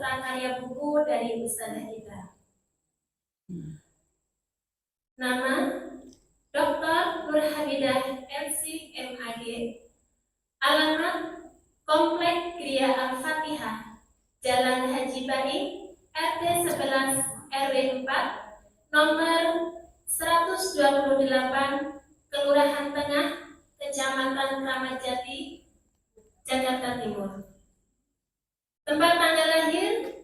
serta karya buku dari ustadzah kita. Nama Dr. Nur Hamidah MC MAG, alamat Komplek Gria Al-Fatihah, Jalan Haji Baik, RT 11 RW 4, nomor 128, Kelurahan Tengah, Kecamatan Kramat Jati, Jakarta Timur. Tempat tanggal lahir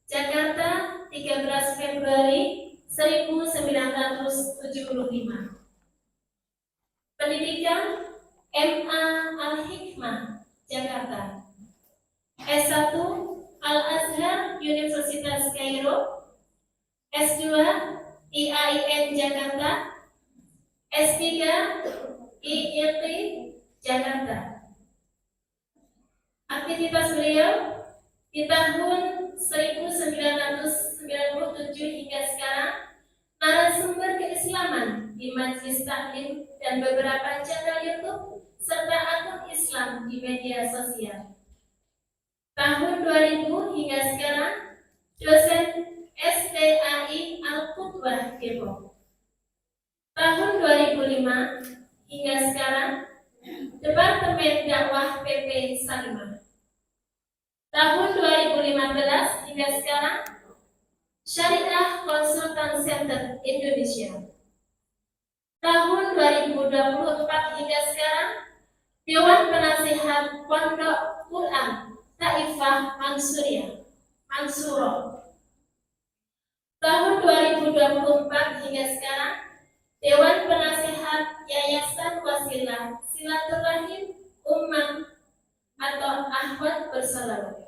Jakarta 13 Februari 1975. Pendidikan MA Al-Hikmah, Jakarta. S1 Al-Azhar Universitas Kairo. S2 IAIN Jakarta. S3 IIT Jakarta. Aktivitas beliau di tahun 1997 hingga sekarang, narasumber keislaman di Majelis Taklim dan beberapa channel YouTube serta akun Islam di media sosial. Tahun 2000 hingga sekarang, dosen STAI Al-Qudwah Depok. Tahun 2005 hingga sekarang, Departemen Dakwah PP Salimah. Tahun 2015 hingga sekarang, Syariah Konsultan Center Indonesia. Tahun 2024 hingga sekarang, Dewan Penasihat Pondok Quran Taifah Mansurah. Tahun 2024 hingga sekarang, Dewan Penasihat Yayasan Wasilah Silaturahim Ummah atau Ahwat Bersalawat.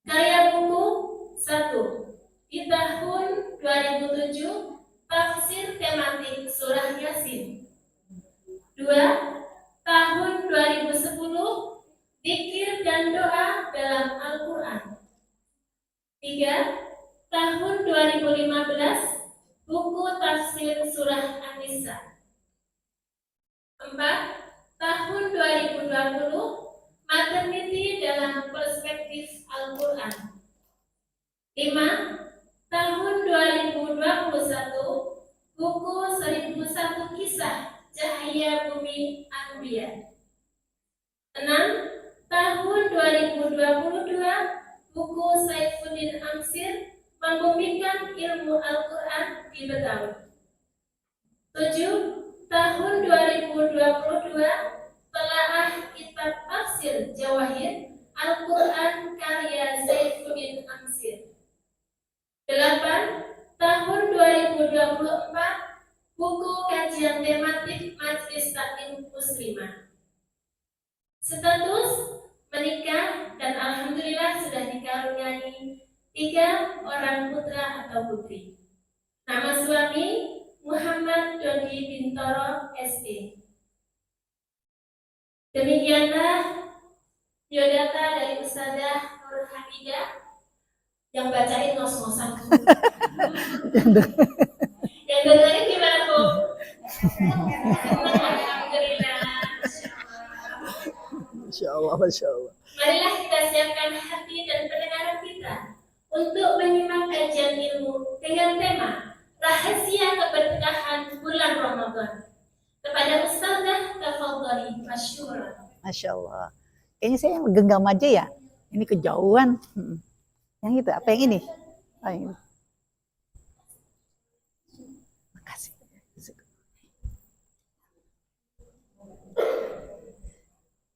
Karya buku 1. Di tahun 2007, tafsir tematik surah Yasin. 2. Tahun 2010, zikir dan doa dalam Al-Quran. 3. Tahun 2015, buku tafsir surah An-Nisa. 4. Tahun 2020, maternity dalam perspektif Al-Quran. 5. Tahun 2021, buku 1001 kisah Cahaya Bumi Anbiya. 6. Tahun 2022, buku Saifuddin Amsir Membumikan Ilmu Al-Quran di Betawi. 7. Tahun 2022, Telaah Kitab Tafsir Jawahir Al-Quran karya Saifuddin Amsir. 8. Tahun 2024, buku kajian tematik Majelis Taklim Muslimah. Status menikah dan alhamdulillah sudah dikaruniai 3 orang putra atau putri. Nama suami Muhammad Dodi Bintoro SD. Demikianlah biodata dari Ustadzah Nur Hamidah yang bacain ngos-ngosan. Yang dengerin gimana, Bu? Alhamdulillah. Masya Allah, Masya Allah. Marilah kita siapkan hati dan pendengaran kita untuk menyimak kajian ilmu dengan tema Rahasia Keberkahan Bulan Ramadan. Kepada Ustazah Tafadhali Masyura. Masya Allah. Kayaknya saya yang genggam aja ya. Ini kejauhan. Yang itu, apa yang ini? Oh, ini. Makasih.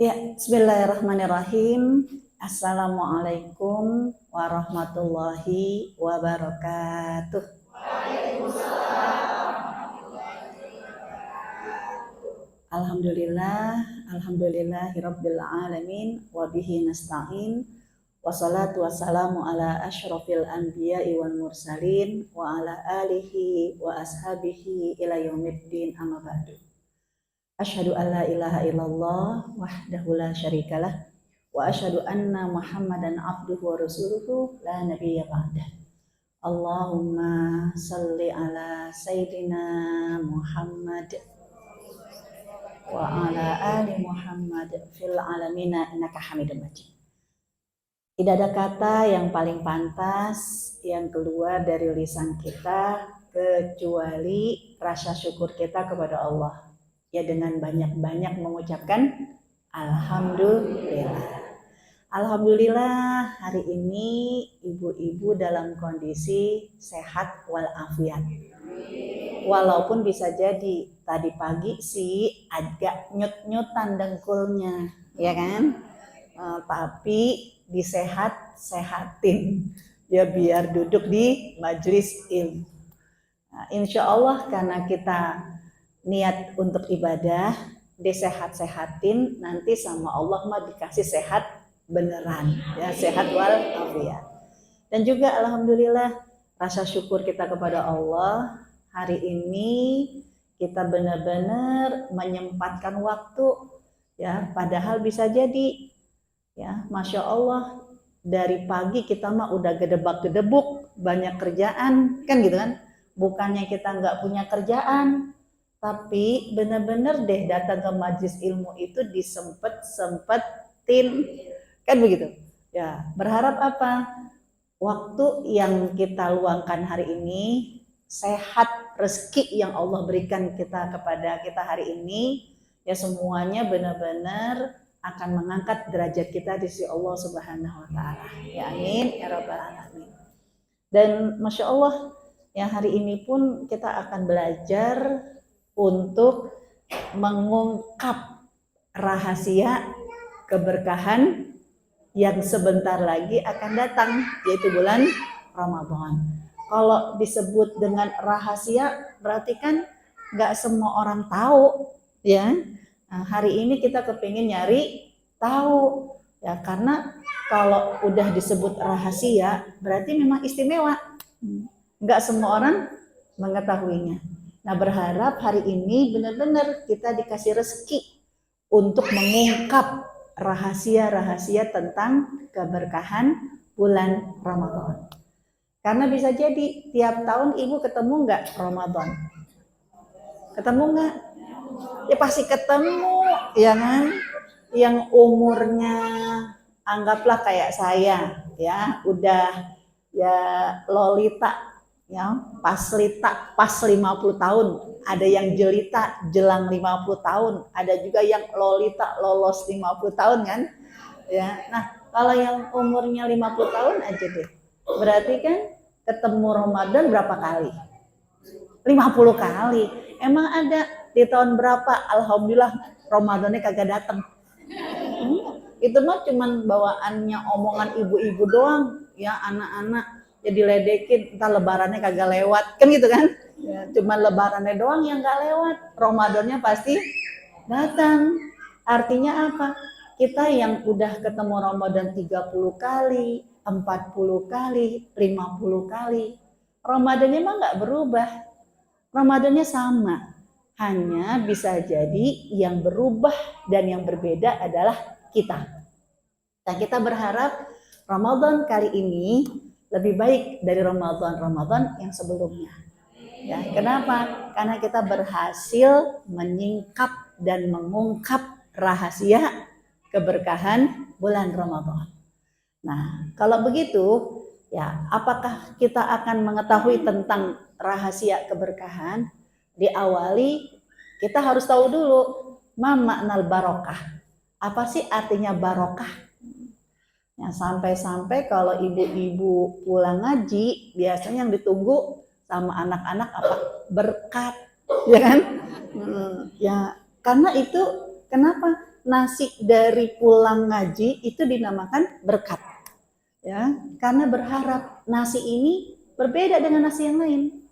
Ya, bismillahirrahmanirrahim. Assalamualaikum warahmatullahi wabarakatuh. Alhamdulillahirabbil alamin wa bihi nasta'in. Wassalatu wassalamu ala asyrafil anbiya'i wal mursalin wa ala alihi wa ashabihi ila yaumiddin, amma ba'du. Asyhadu an la ilaha illallah wahdahu la syarikalah wa asyhadu anna Muhammadan abduhu wa rasuluhu la nabiyya ba'dah. Allahumma salli ala sayyidina Muhammad wa ala ali Muhammad fil alamina innaka Hamidum Majid. Tidak ada kata yang paling pantas yang keluar dari lisan kita kecuali rasa syukur kita kepada Allah. Ya dengan banyak-banyak mengucapkan Alhamdulillah. Alhamdulillah hari ini ibu-ibu dalam kondisi sehat walafiat. Walaupun bisa jadi tadi pagi sih agak nyut-nyutan dengkulnya, ya kan? Tapi disehat-sehatin ya biar duduk di majelis ilmu. Nah, insya Allah karena kita niat untuk ibadah, disehat-sehatin, nanti sama Allah mah dikasih sehat beneran, ya sehat walafiat. Dan juga alhamdulillah rasa syukur kita kepada Allah hari ini kita benar-benar menyempatkan waktu, ya padahal bisa jadi ya Masya Allah dari pagi kita mah udah gedebak-gedebuk banyak kerjaan kan gitu kan, bukannya kita nggak punya kerjaan, tapi benar-benar deh datang ke majelis ilmu itu disempet-sempetin kan begitu ya. Berharap apa? Waktu yang kita luangkan hari ini, sehat rezeki yang Allah berikan kita kepada kita hari ini, ya semuanya benar-benar akan mengangkat derajat kita di sisi Allah Subhanahu wa taala. Ya amin ya rabbal alamin. Dan Masya Allah ya hari ini pun kita akan belajar untuk mengungkap rahasia keberkahan yang sebentar lagi akan datang, yaitu bulan Ramadan. Kalau disebut dengan rahasia berarti kan nggak semua orang tahu ya. Nah, hari ini kita kepingin nyari tahu ya, karena kalau udah disebut rahasia berarti memang istimewa, nggak semua orang mengetahuinya. Nah berharap hari ini benar-benar kita dikasih rezeki untuk mengungkap rahasia-rahasia tentang keberkahan bulan Ramadan. Karena bisa jadi tiap tahun ibu ketemu nggak Ramadan? Ketemu nggak? Ya pasti ketemu, ya kan? Yang umurnya anggaplah kayak saya, ya udah ya lolita, ya pas 50 tahun. Ada yang jelita jelang 50 tahun, ada juga yang lolita lolos 50 tahun kan? Ya. Nah, kalau yang umurnya 50 tahun aja deh. Berarti kan ketemu Ramadan berapa kali? 50 kali. Emang ada di tahun berapa alhamdulillah Ramadannya kagak datang? Itu mah cuman bawaannya omongan ibu-ibu doang, ya anak-anak jadi ledekin, entah lebarannya kagak lewat kan gitu kan ya, cuman lebarannya doang yang gak lewat, Ramadannya pasti datang. Artinya apa? Kita yang udah ketemu Ramadan 30 kali, 40 kali, 50 kali, Ramadannya mah gak berubah, Ramadannya sama, hanya bisa jadi yang berubah dan yang berbeda adalah kita. Nah kita berharap Ramadan kali ini lebih baik dari Ramadan yang sebelumnya. Ya, kenapa? Karena kita berhasil menyingkap dan mengungkap rahasia keberkahan bulan Ramadan. Nah, kalau begitu, ya apakah kita akan mengetahui tentang rahasia keberkahan? Diawali kita harus tahu dulu ma makna barokah. Apa sih artinya barokah? Ya, sampai-sampai kalau ibu-ibu pulang ngaji biasanya yang ditunggu sama anak-anak apa? Berkat, ya kan? Ya karena itu kenapa nasi dari pulang ngaji itu dinamakan berkat, ya karena berharap nasi ini berbeda dengan nasi yang lain,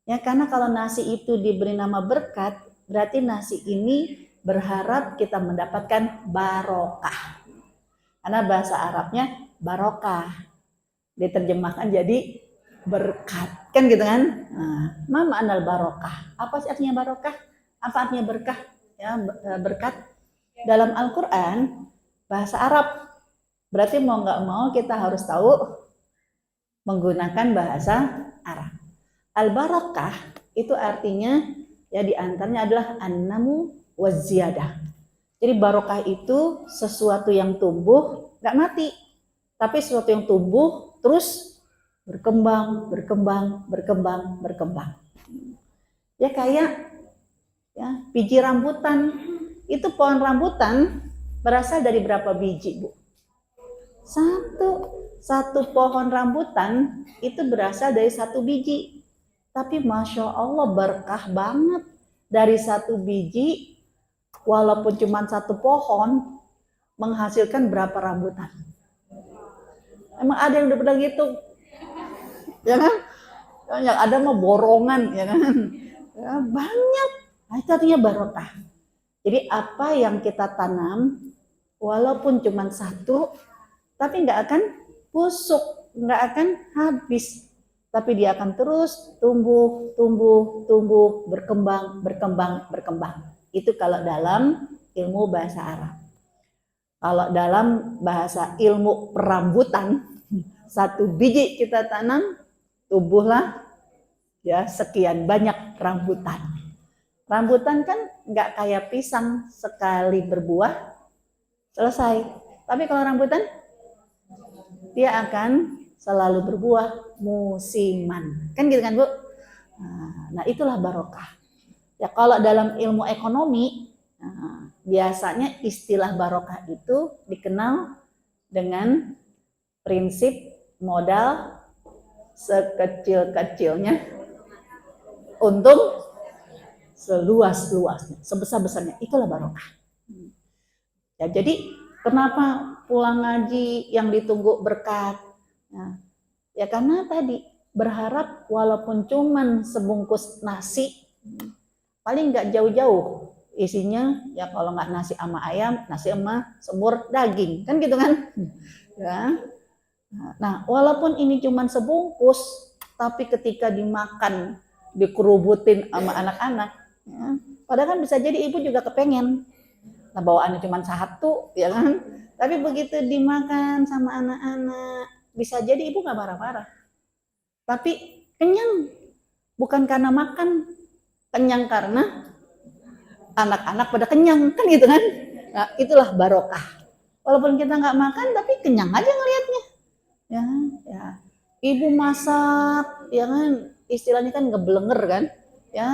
ya karena kalau nasi itu diberi nama berkat berarti nasi ini berharap kita mendapatkan barokah. Karena bahasa Arabnya barokah, diterjemahkan jadi berkat, kan gitu kan? Nah, ma anal barokah. Apa sih artinya barokah? Apa artinya berkah? Ya, berkat. Dalam Al-Quran bahasa Arab, berarti mau nggak mau kita harus tahu menggunakan bahasa Arab. Al-barokah itu artinya ya diantaranya adalah an-namu waziyadah. Jadi barokah itu sesuatu yang tumbuh, nggak mati, tapi sesuatu yang tumbuh terus berkembang, berkembang, berkembang, berkembang. Ya kayak ya biji rambutan. Itu pohon rambutan berasal dari berapa biji, Bu? Satu pohon rambutan itu berasal dari satu biji. Tapi Masya Allah berkah banget. Dari satu biji, walaupun cuma satu pohon, menghasilkan berapa rambutan? Emang ada yang udah pernah gitu? Ya kan? Yang ada mah borongan, ya kan? Ya, banyak. Nah, itu artinya barokah. Jadi apa yang kita tanam, walaupun cuma satu, tapi nggak akan busuk, nggak akan habis. Tapi dia akan terus tumbuh, tumbuh, tumbuh, berkembang, berkembang, berkembang. Itu kalau dalam ilmu bahasa Arab. Kalau dalam bahasa ilmu perambutan, satu biji kita tanam, tumbuhlah ya sekian banyak rambutan. Rambutan kan nggak kayak pisang, sekali berbuah selesai. Tapi kalau rambutan dia akan selalu berbuah musiman. Kan gitu kan, Bu? Nah, itulah barokah. Ya kalau dalam ilmu ekonomi, biasanya istilah barokah itu dikenal dengan prinsip modal sekecil-kecilnya, untung seluas-luasnya, sebesar-besarnya. Itulah barokah. Ya, jadi kenapa pulang ngaji yang ditunggu berkat? Nah, ya karena tadi berharap walaupun cuman sebungkus nasi, paling nggak jauh-jauh isinya, ya kalau nggak nasi sama ayam, nasi sama semur daging, kan gitu kan? Ya. Nah, walaupun ini cuman sebungkus, tapi ketika dimakan, dikerubutin sama anak-anak, ya, padahal kan bisa jadi ibu juga kepengen. Nah, bawaannya cuma satu, ya kan? Tapi begitu dimakan sama anak-anak, bisa jadi ibu nggak marah-marah. Tapi kenyang, bukan karena makan, kenyang karena anak-anak pada kenyang, kan gitu kan? Nah, itulah barokah. Walaupun kita nggak makan, tapi kenyang aja ngelihatnya. Ya, ya. Ibu masak, ya kan? Istilahnya kan ngeblenger kan? Ya,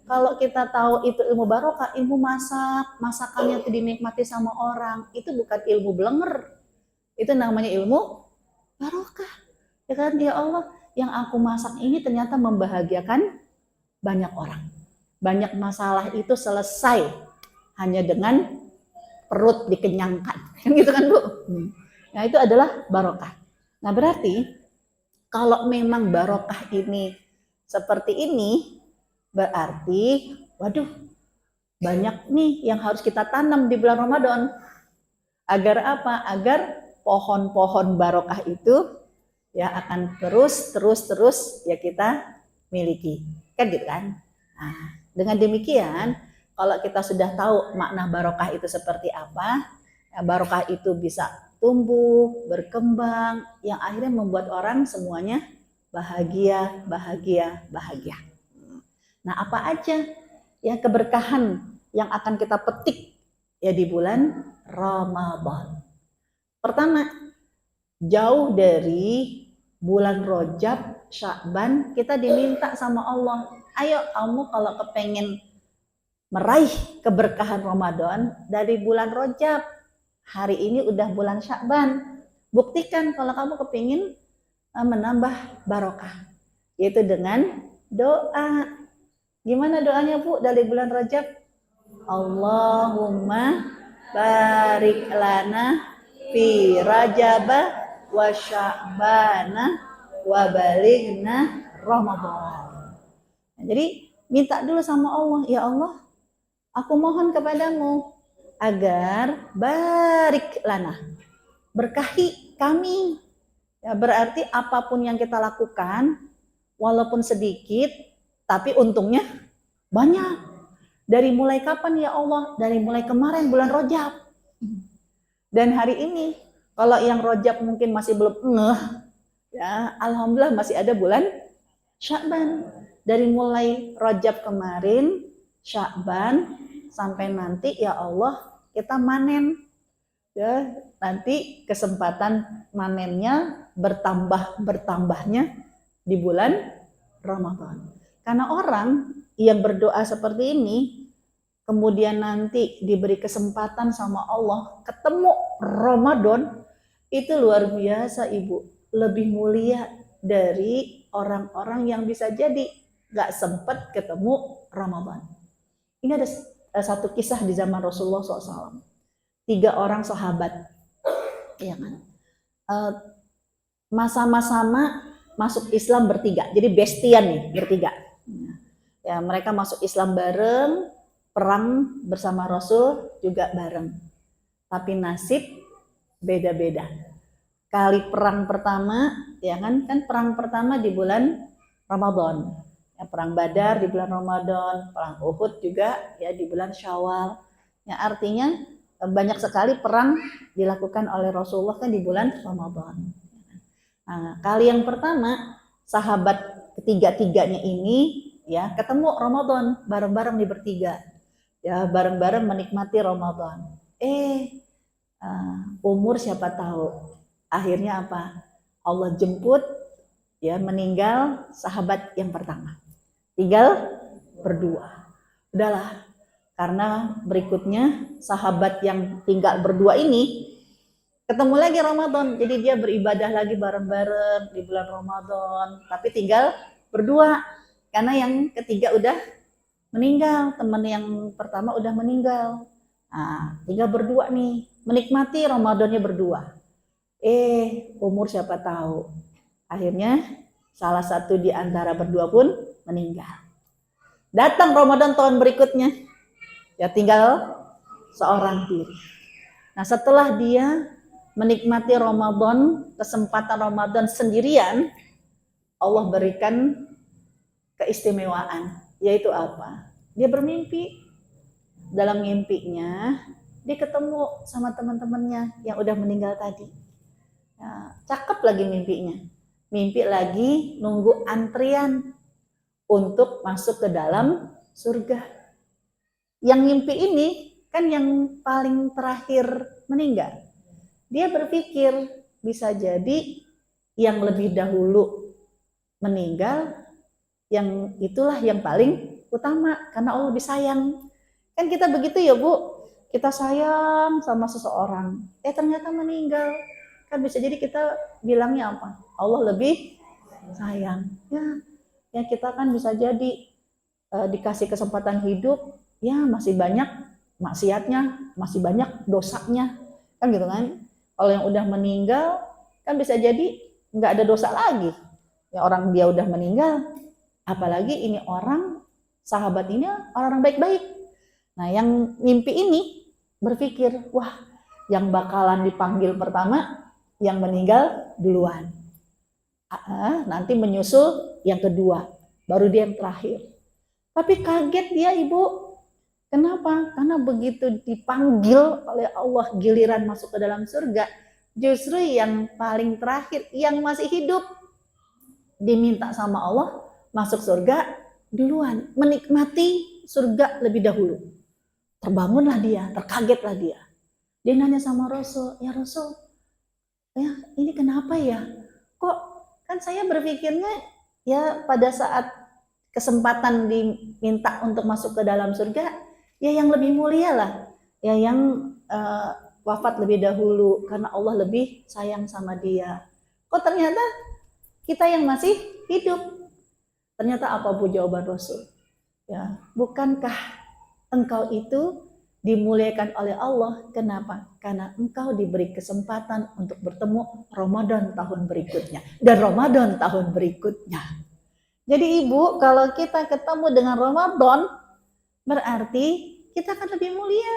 kalau kita tahu itu ilmu barokah, ilmu masak, masakannya itu dinikmati sama orang, itu bukan ilmu blenger. Itu namanya ilmu barokah. Ya kan, ya Allah, yang aku masak ini ternyata membahagiakan banyak orang. Banyak masalah itu selesai hanya dengan perut dikenyangkan. Kan gitu kan, Bu? Nah, itu adalah barokah. Nah, berarti kalau memang barokah ini seperti ini, berarti, waduh, banyak nih yang harus kita tanam di bulan Ramadan. Agar apa? Agar pohon-pohon barokah itu ya akan terus ya kita miliki. Kan gitu kan? Nah, dengan demikian, kalau kita sudah tahu makna barokah itu seperti apa, ya barokah itu bisa tumbuh, berkembang, yang akhirnya membuat orang semuanya bahagia, bahagia, bahagia. Nah, apa aja ya keberkahan yang akan kita petik ya di bulan Ramadan? Pertama, jauh dari bulan Rajab, Sya'ban, kita diminta sama Allah, ayo kamu kalau kepengen meraih keberkahan Ramadan dari bulan Rajab, hari ini udah bulan Sya'ban, buktikan kalau kamu kepingin menambah barokah, yaitu dengan doa. Gimana doanya, Bu, dari bulan Rajab? Allahumma barik lana fi Rajaba wa Sya'bana wa balighna Ramadan. Nah, jadi minta dulu sama Allah, ya Allah, aku mohon kepadamu agar barik lana, berkahi kami. Ya, berarti apapun yang kita lakukan, walaupun sedikit, tapi untungnya banyak. Dari mulai kapan ya Allah? Dari mulai kemarin bulan Rajab. Dan hari ini, kalau yang Rajab mungkin masih belum ngeh, ya alhamdulillah masih ada bulan Sya'ban. Dari mulai Rajab kemarin, Sya'ban, sampai nanti ya Allah kita manen. Ya, nanti kesempatan manennya bertambahnya di bulan Ramadan. Karena orang yang berdoa seperti ini kemudian nanti diberi kesempatan sama Allah ketemu Ramadan, itu luar biasa Ibu, lebih mulia dari orang-orang yang bisa jadi gak sempat ketemu Ramadan. Ini ada satu kisah di zaman Rasulullah SAW. 3 orang sahabat, ya kan, masa-sama masuk Islam bertiga, jadi bestian nih bertiga. Ya, mereka masuk Islam bareng, perang bersama Rasul juga bareng. Tapi nasib beda-beda. Kali perang pertama, ya kan perang pertama di bulan Ramadan. Ya, perang Badar di bulan Ramadan, perang Uhud juga ya di bulan Syawal. Ya, artinya banyak sekali perang dilakukan oleh Rasulullah kan di bulan Ramadan. Nah, kali yang pertama sahabat ketiga-tiganya ini ya ketemu Ramadan bareng-bareng di bertiga. Ya, bareng-bareng menikmati Ramadan. Umur siapa tahu. Akhirnya apa? Allah jemput ya meninggal sahabat yang pertama. Tinggal berdua. Udahlah. Karena berikutnya sahabat yang tinggal berdua ini ketemu lagi Ramadan, jadi dia beribadah lagi bareng-bareng di bulan Ramadan, tapi tinggal berdua karena yang ketiga udah meninggal, teman yang pertama udah meninggal. Nah, tinggal berdua nih, menikmati Ramadannya berdua. Umur siapa tahu, akhirnya salah satu di antara berdua pun meninggal. Datang Ramadan tahun berikutnya, ya tinggal seorang diri. Nah, setelah dia menikmati Ramadan, kesempatan Ramadan sendirian, Allah berikan keistimewaan, yaitu apa? Dia bermimpi. Dalam mimpinya, dia ketemu sama teman-temannya yang udah meninggal tadi. Nah, cakep lagi mimpinya. Mimpi lagi nunggu antrian untuk masuk ke dalam surga. Yang mimpi ini kan yang paling terakhir meninggal. Dia berpikir bisa jadi yang lebih dahulu meninggal, yang itulah yang paling utama karena Allah lebih sayang. Kan kita begitu ya Bu, kita sayang sama seseorang, ternyata meninggal. Kan bisa jadi kita bilangnya apa? Allah lebih sayang. Ya kita kan bisa jadi dikasih kesempatan hidup, ya masih banyak maksiatnya, masih banyak dosanya, kan gitu kan. Kalau yang udah meninggal kan bisa jadi nggak ada dosa lagi. Ya orang dia udah meninggal, apalagi ini orang sahabat ini orang baik-baik. Nah, yang mimpi ini berpikir, wah, yang bakalan dipanggil pertama yang meninggal duluan. Nanti menyusul yang kedua, baru dia yang terakhir. Tapi kaget dia Ibu. Kenapa? Karena begitu dipanggil oleh Allah giliran masuk ke dalam surga, justru yang paling terakhir, yang masih hidup, diminta sama Allah masuk surga duluan, menikmati surga lebih dahulu. Terbangunlah dia, terkagetlah dia. Dia nanya sama Rasul, ya Rasul, ya ini kenapa ya? Kok kan saya berpikirnya ya pada saat kesempatan diminta untuk masuk ke dalam surga, ya yang lebih mulia lah, ya yang wafat lebih dahulu karena Allah lebih sayang sama dia. Kok ternyata kita yang masih hidup? Ternyata apa Bu jawaban Rasul? Ya, bukankah engkau itu dimuliakan oleh Allah? Kenapa? Karena engkau diberi kesempatan untuk bertemu Ramadan tahun berikutnya dan Ramadan tahun berikutnya. Jadi Ibu, kalau kita ketemu dengan Ramadan, berarti kita akan lebih mulia.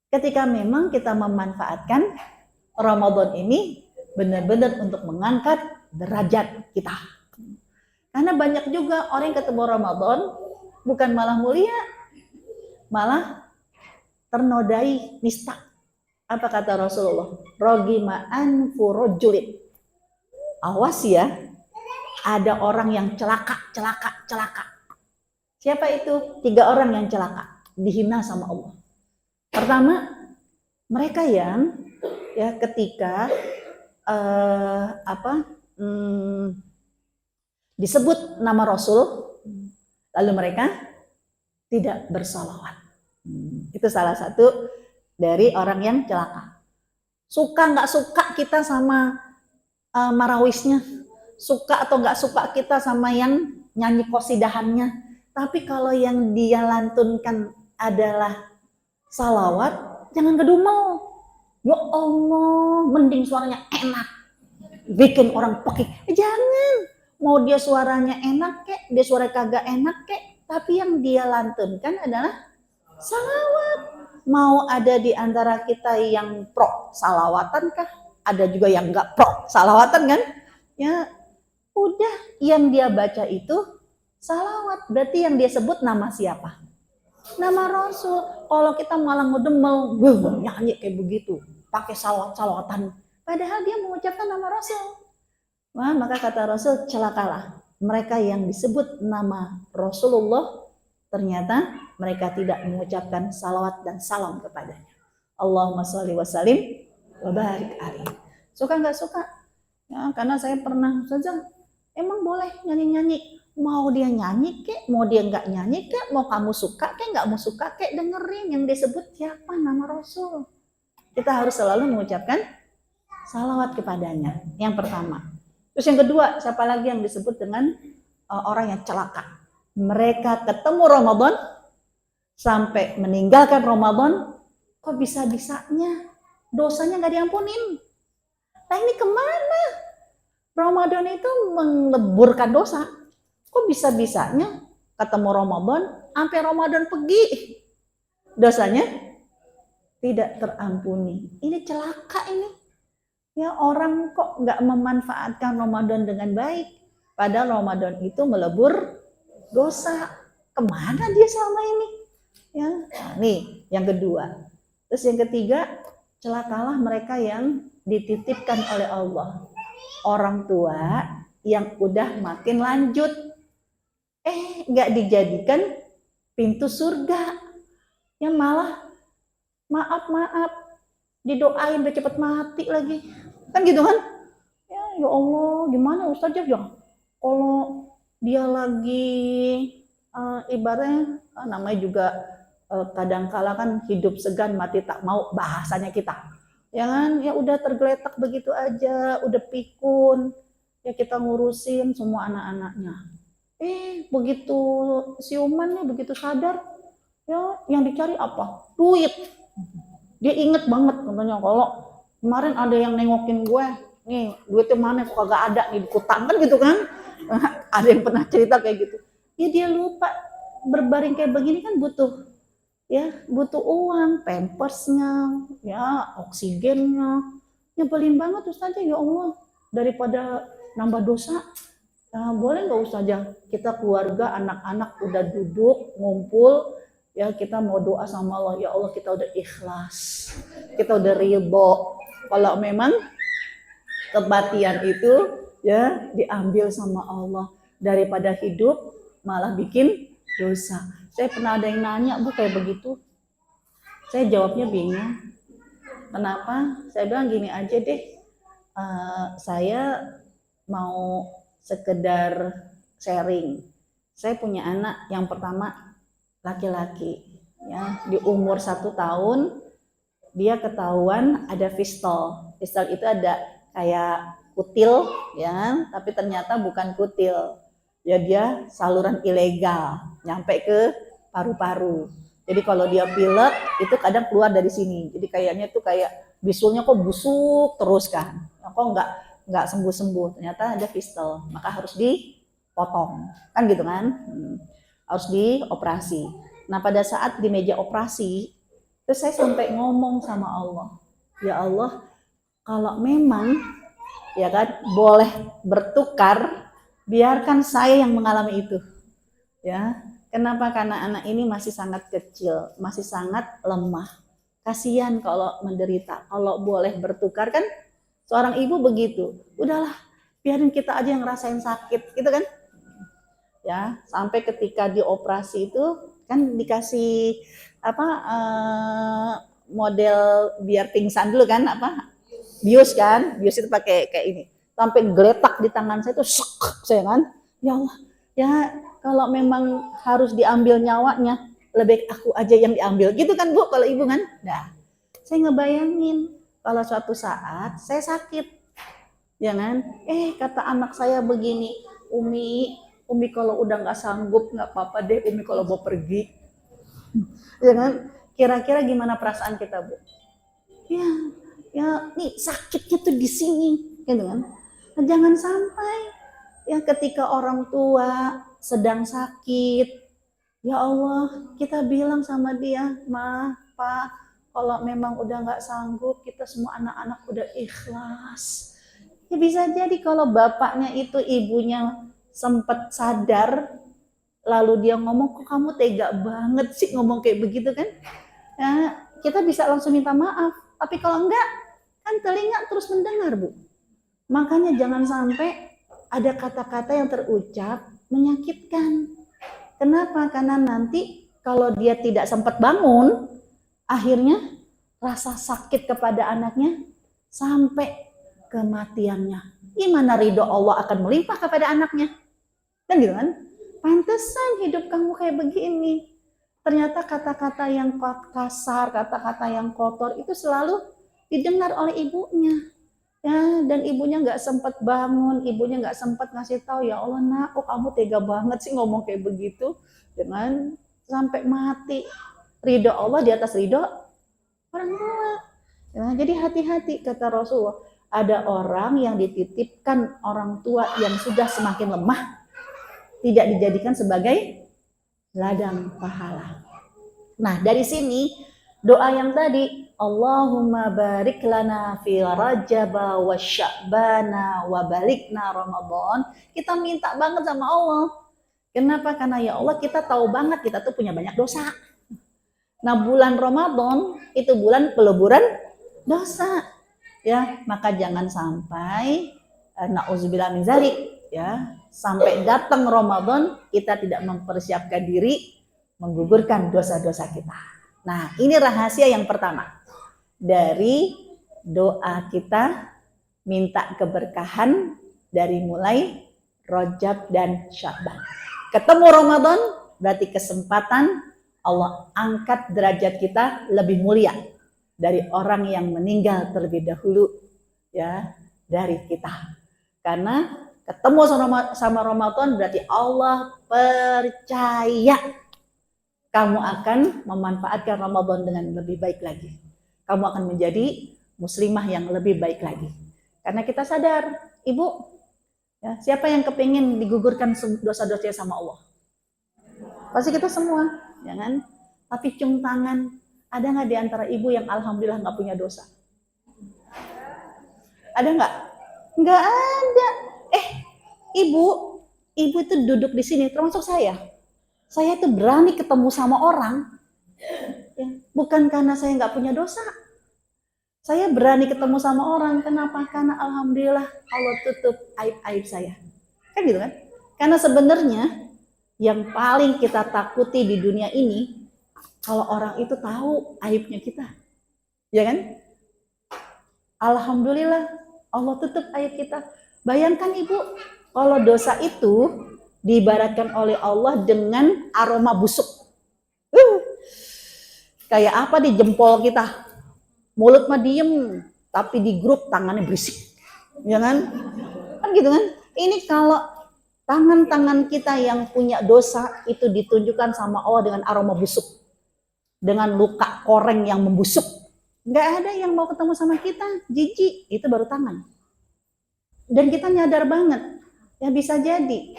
Ketika memang kita memanfaatkan Ramadan ini benar-benar untuk mengangkat derajat kita. Karena banyak juga orang yang ketemu Ramadan bukan malah mulia, malah ternodai nista. Apa kata Rasulullah? Rogima anfu rajulin. Awas ya, ada orang yang celaka. Siapa itu? 3 orang yang celaka, dihina sama Allah. Pertama, Mereka yang ya ketika disebut nama Rasul, lalu mereka tidak bersalawat. Itu salah satu dari orang yang celaka. Suka nggak suka kita sama marawisnya, suka atau nggak suka kita sama yang nyanyi qosidahannya, tapi kalau yang dia lantunkan adalah salawat, jangan gedumel. Ya Allah, mending suaranya enak, bikin orang pekik. Jangan, mau dia suaranya enak kek, dia suara kagak enak kek, tapi yang dia lantunkan adalah salawat. Mau ada di antara kita yang pro salawatan kah? Ada juga yang enggak pro salawatan kan? Ya udah, yang dia baca itu salawat. Berarti yang dia sebut nama siapa? Nama Rasul. Kalau kita malah ngedemel, nyanyi kayak begitu, pakai salawat-salawatan. Padahal dia mengucapkan nama Rasul. Wah, maka kata Rasul, celakalah mereka yang disebut nama Rasulullah, ternyata mereka tidak mengucapkan salawat dan salam kepadanya. Allahumma sholli wa sallim wa barik alaihi. Suka nggak suka? Ya, karena saya pernah saja, emang boleh nyanyi-nyanyi. Mau dia nyanyi kek, mau dia nggak nyanyi kek, mau kamu suka kek, nggak mau suka kek, dengerin yang disebut siapa nama Rasul. Kita harus selalu mengucapkan salawat kepadanya. Yang pertama. Terus yang kedua, siapa lagi yang disebut dengan orang yang celaka? Mereka ketemu Ramadan, sampai meninggalkan Ramadan, kok bisa-bisanya dosanya nggak diampunin. Nah ini kemana? Ramadan itu meleburkan dosa. Kok bisa-bisanya ketemu Ramadan, sampai Ramadan pergi, dosanya tidak terampuni. Ini celaka ini. Ya orang kok nggak memanfaatkan Ramadan dengan baik. Padahal Ramadan itu melebur dosa. Kemana dia selama ini? Ya, nah, nih yang kedua. Terus yang ketiga, celakalah mereka yang dititipkan oleh Allah. Orang tua yang udah makin lanjut, nggak dijadikan pintu surga. Yang malah maaf, didoain biar cepet mati lagi. Kan gitu kan? Ya Allah, gimana Ustazah ya? Kalau dia lagi ibaratnya namanya juga kadangkala kan hidup segan mati tak mau bahasanya kita. Ya kan? Ya udah tergeletak begitu aja, udah pikun. Ya kita ngurusin semua anak-anaknya. Begitu siuman nih, begitu sadar, ya yang dicari apa? Duit. Dia inget banget katanya, kalau kemarin ada yang nengokin gue, nih duitnya mana kok kagak ada nih di kutang kan gitu kan. Ada yang pernah cerita kayak gitu. Ya dia lupa, berbaring kayak begini kan butuh uang, pampersnya, ya oksigennya. Nyebelin banget Ustazah, ya Allah, daripada nambah dosa, boleh nggak Ustazah kita keluarga anak-anak udah duduk ngumpul, ya kita mau doa sama Allah, ya Allah kita udah ikhlas, kita udah ridho kalau memang kematian itu ya diambil sama Allah, daripada hidup malah bikin dosa. Saya pernah ada yang nanya, Bu, kayak begitu. Saya jawabnya bingung. Kenapa? Saya bilang gini aja deh, saya mau sekedar sharing. Saya punya anak yang pertama laki-laki, ya di umur 1 tahun dia ketahuan ada fistel. Fistel itu ada kayak kutil, ya, tapi ternyata bukan kutil. Ya dia saluran ilegal, nyampe ke paru-paru. Jadi kalau dia pilek itu kadang keluar dari sini. Jadi kayaknya tuh kayak bisulnya kok busuk terus kan. Kok nggak sembuh-sembuh. Ternyata ada fistel, maka harus dipotong. Kan gitu kan? Harus dioperasi. Nah, pada saat di meja operasi, terus saya sampai ngomong sama Allah, ya Allah, kalau memang ya kan boleh bertukar, biarkan saya yang mengalami itu. Ya, kenapa? Karena anak ini masih sangat kecil, masih sangat lemah. Kasihan kalau menderita. Kalau boleh bertukar kan, seorang ibu begitu. Udahlah, biarin kita aja yang ngerasain sakit, gitu kan? Ya, sampai ketika dioperasi itu kan dikasih model biar pingsan dulu kan, apa, bius kan, bius itu pakai kayak ini, sampai geletak di tangan saya itu syok saya kan, ya Allah, ya kalau memang harus diambil nyawanya, lebih baik aku aja yang diambil gitu kan Bu, kalau ibu kan. Nah, saya ngebayangin kalau suatu saat saya sakit, ya kan, kata anak saya begini, Umi kalau udah nggak sanggup nggak apa-apa deh Umi kalau mau pergi, ya kan, kira-kira gimana perasaan kita Bu? Ya, ya nih sakitnya tuh di sini, gitu kan. Nah, jangan sampai ya ketika orang tua sedang sakit, ya Allah kita bilang sama dia, Ma, Pa, kalau memang udah nggak sanggup, kita semua anak-anak udah ikhlas. Ya bisa jadi kalau bapaknya itu ibunya sempat sadar, lalu dia ngomong, kok kamu tega banget sih ngomong kayak begitu kan? Ya, kita bisa langsung minta maaf. Tapi kalau enggak, kan telinga terus mendengar Bu. Makanya jangan sampai ada kata-kata yang terucap menyakitkan. Kenapa? Karena nanti kalau dia tidak sempat bangun, akhirnya rasa sakit kepada anaknya sampai kematiannya. Gimana ridho Allah akan melimpah kepada anaknya? Kan gitu kan? Pantesan hidup kamu kayak begini. Ternyata kata-kata yang kasar, kata-kata yang kotor itu selalu didengar oleh ibunya. Ya, dan ibunya nggak sempat bangun, ibunya nggak sempat ngasih tahu, ya Allah nak, kok kamu tega banget sih ngomong kayak begitu, dengan sampai mati. Ridho Allah di atas ridho orang tua. Ya, jadi hati-hati kata Rasulullah. Ada orang yang dititipkan orang tua yang sudah semakin lemah, tidak dijadikan sebagai ladang pahala. Nah, dari sini doa yang tadi, Allahumma barik lana fi Rajab wa Sya'bana wa balikna Ramadan, kita minta banget sama Allah. Kenapa? Karena ya Allah kita tahu banget kita tuh punya banyak dosa. Nah, bulan Ramadan itu bulan peleburan dosa. Ya, maka jangan sampai nauzubillah min zalik, ya, sampai datang Ramadan kita tidak mempersiapkan diri menggugurkan dosa-dosa kita. Nah, ini rahasia yang pertama dari doa kita minta keberkahan dari mulai Rajab dan Sya'ban. Ketemu Ramadan berarti kesempatan Allah angkat derajat kita lebih mulia dari orang yang meninggal terlebih dahulu, ya, dari kita. Karena ketemu sama Ramadan berarti Allah percaya kamu akan memanfaatkan Ramadan dengan lebih baik lagi. Kamu akan menjadi muslimah yang lebih baik lagi. Karena kita sadar, Ibu, ya, siapa yang kepingin digugurkan dosa-dosanya sama Allah? Pasti kita semua, ya kan? Tapi cium tangan, ada nggak di antara ibu yang alhamdulillah nggak punya dosa? Ada nggak? Nggak ada. Ibu itu duduk di sini, termasuk saya. Saya itu berani ketemu sama orang, ya, bukan karena saya nggak punya dosa. Saya berani ketemu sama orang, kenapa? Karena alhamdulillah Allah tutup aib-aib saya. Kan gitu kan? Karena sebenarnya yang paling kita takuti di dunia ini, kalau orang itu tahu aibnya kita. Ya kan? Alhamdulillah Allah tutup aib kita. Bayangkan Ibu, kalau dosa itu diibaratkan oleh Allah dengan aroma busuk. Kayak apa di jempol kita? Mulut mah diem, tapi di grup tangannya berisik. Ya kan? Kan gitu kan? Ini kalau tangan-tangan kita yang punya dosa itu ditunjukkan sama Allah dengan aroma busuk. Dengan luka koreng yang membusuk. Nggak ada yang mau ketemu sama kita, jijik, itu baru tangan. Dan kita nyadar banget, ya bisa jadi,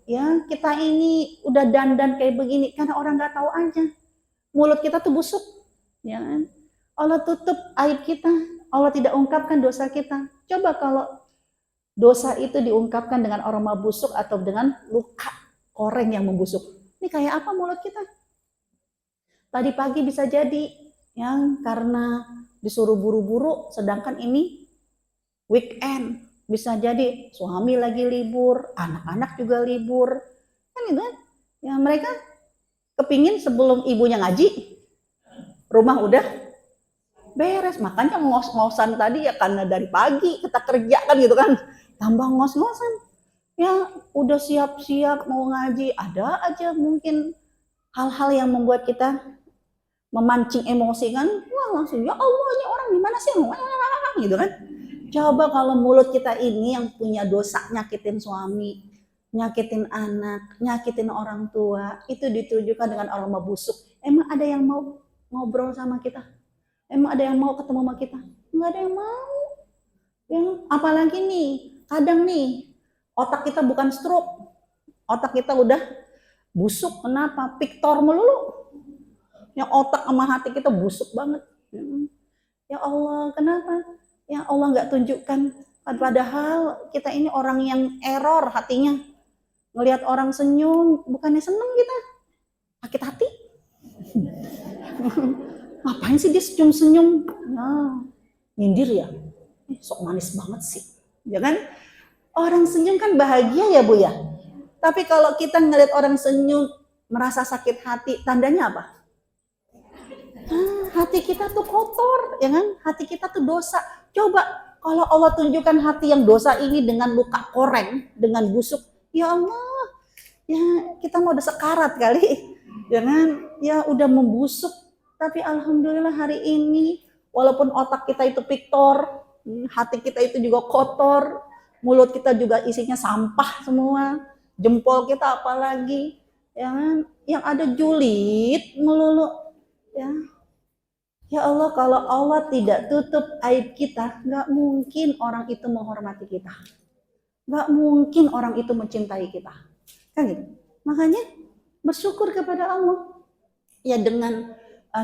ya kita ini udah dandan kayak begini, karena orang nggak tahu aja. Mulut kita tuh busuk, ya kan? Allah tutup aib kita, Allah tidak ungkapkan dosa kita. Coba kalau dosa itu diungkapkan dengan aroma busuk atau dengan luka koreng yang membusuk. Ini kayak apa mulut kita? Tadi pagi bisa jadi yang karena disuruh buru-buru, sedangkan ini weekend. Bisa jadi suami lagi libur, anak-anak juga libur. Kan itu kan? Ya mereka kepingin sebelum ibunya ngaji, rumah udah beres. Makanya ngos-ngosan tadi ya karena dari pagi kita kerja kan gitu kan, tambah ngos-ngosan. Ya udah siap-siap mau ngaji, ada aja mungkin hal-hal yang membuat kita memancing emosi kan, wah langsung ya Allah ini orang gimana sih gitu kan. Coba kalau mulut kita ini yang punya dosa nyakitin suami, nyakitin anak, nyakitin orang tua, itu ditujukan dengan aroma busuk. Emang ada yang mau ngobrol sama kita? Emang ada yang mau ketemu sama kita? Enggak ada yang mau. Yang apalagi nih, kadang nih otak kita bukan stroke, otak kita udah busuk. Kenapa? Piktor melulu. Yang otak sama hati kita busuk banget. Ya Allah, kenapa? Ya Allah nggak tunjukkan. Padahal kita ini orang yang error hatinya. Ngelihat orang senyum, bukannya seneng kita, sakit hati. Ngapain sih dia senyum-senyum? Nah, nyindir ya. Sok manis banget sih. Ya kan? Orang senyum kan bahagia ya Bu ya. Tapi kalau kita ngelihat orang senyum, merasa sakit hati, tandanya apa? Hati kita tuh kotor, ya kan? Hati kita tuh dosa. Coba kalau Allah tunjukkan hati yang dosa ini dengan luka koreng, dengan busuk, ya Allah, ya kita mau udah sekarat kali, ya kan? Ya udah membusuk. Tapi alhamdulillah hari ini, walaupun otak kita itu piktor, hati kita itu juga kotor, mulut kita juga isinya sampah semua, jempol kita apalagi, ya kan? Yang ada julid melulu, ya. Ya Allah, kalau Allah tidak tutup aib kita, nggak mungkin orang itu menghormati kita. Nggak mungkin orang itu mencintai kita. Kan gitu. Makanya bersyukur kepada Allah. Ya dengan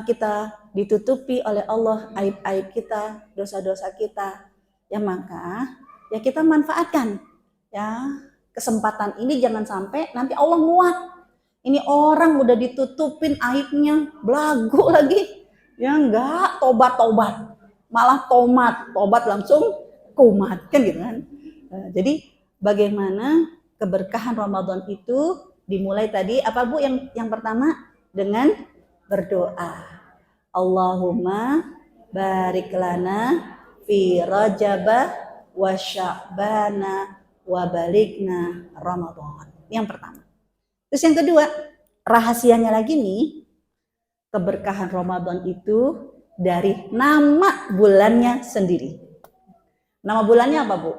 kita ditutupi oleh Allah aib-aib kita, dosa-dosa kita. Ya maka ya kita manfaatkan. Ya kesempatan ini jangan sampai nanti Allah muak. Ini orang udah ditutupin aibnya, belagu lagi. Ya enggak, tobat, malah tobat langsung kumat kan gitu kan. Jadi bagaimana keberkahan Ramadan itu dimulai tadi apa Bu yang pertama dengan berdoa. Allahumma barik lana fi Rajabah wa Sya'bana wa balikna Ramadan. Yang pertama. Terus yang kedua, rahasianya lagi nih, keberkahan Ramadan itu dari nama bulannya sendiri. Nama bulannya apa Bu?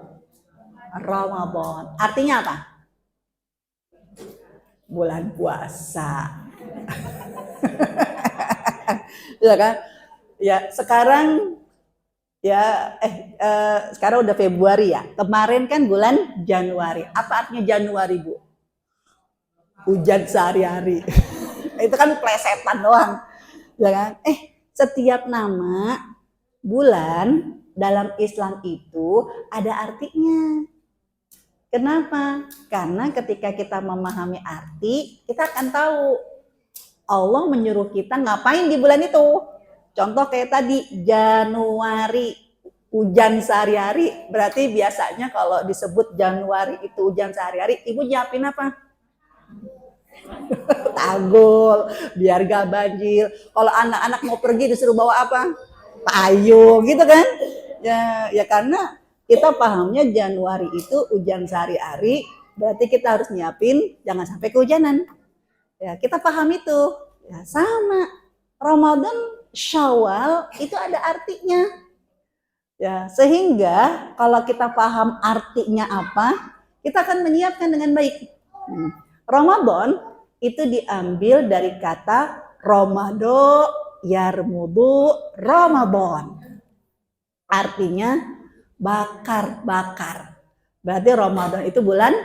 Ramadan. Artinya apa? Bulan puasa. Ya kan? Ya sekarang ya sekarang udah Februari ya. Kemarin kan bulan Januari. Apa artinya Januari Bu? Hujan sehari-hari. Itu kan plesetan doang, ya kan? Setiap nama bulan dalam Islam itu ada artinya. Kenapa? Karena ketika kita memahami arti, kita akan tahu Allah menyuruh kita ngapain di bulan itu. Contoh kayak tadi Januari, hujan sehari-hari. Berarti biasanya kalau disebut Januari itu hujan sehari-hari, ibu nyiapin apa? Tagul biar gak banjir. Kalau anak-anak mau pergi disuruh bawa apa? Payung gitu kan. Ya karena kita pahamnya Januari itu hujan sehari-hari, berarti kita harus nyiapin jangan sampai kehujanan. Ya kita paham itu. Ya sama Ramadan, Syawal itu ada artinya. Ya sehingga kalau kita paham artinya apa, kita akan menyiapkan dengan baik. Ramadan itu diambil dari kata Romado yarmudu Ramadan. Artinya bakar-bakar. Berarti Ramadan itu bulan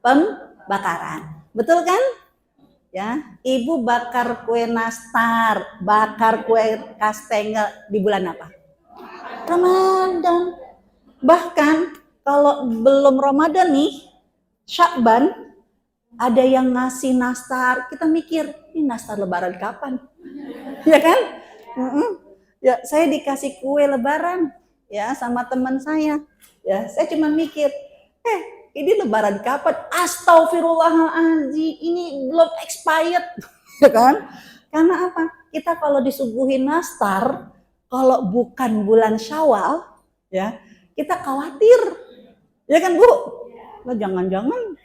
pembakaran. Betul kan? Ya, ibu bakar kue nastar, bakar kue kastengel di bulan apa? Ramadan. Bahkan kalau belum Ramadan nih, Sya'ban, ada yang ngasih nastar, kita mikir, ini nastar lebaran kapan? Ya kan? Ya, saya dikasih kue lebaran ya sama teman saya. Ya, saya cuma mikir, ini lebaran kapan? Astagfirullahaladzim, ini belum expired. Ya kan? Karena apa? Kita kalau disuguhin nastar, kalau bukan bulan Syawal, ya kita khawatir, ya kan Bu? Lah jangan-jangan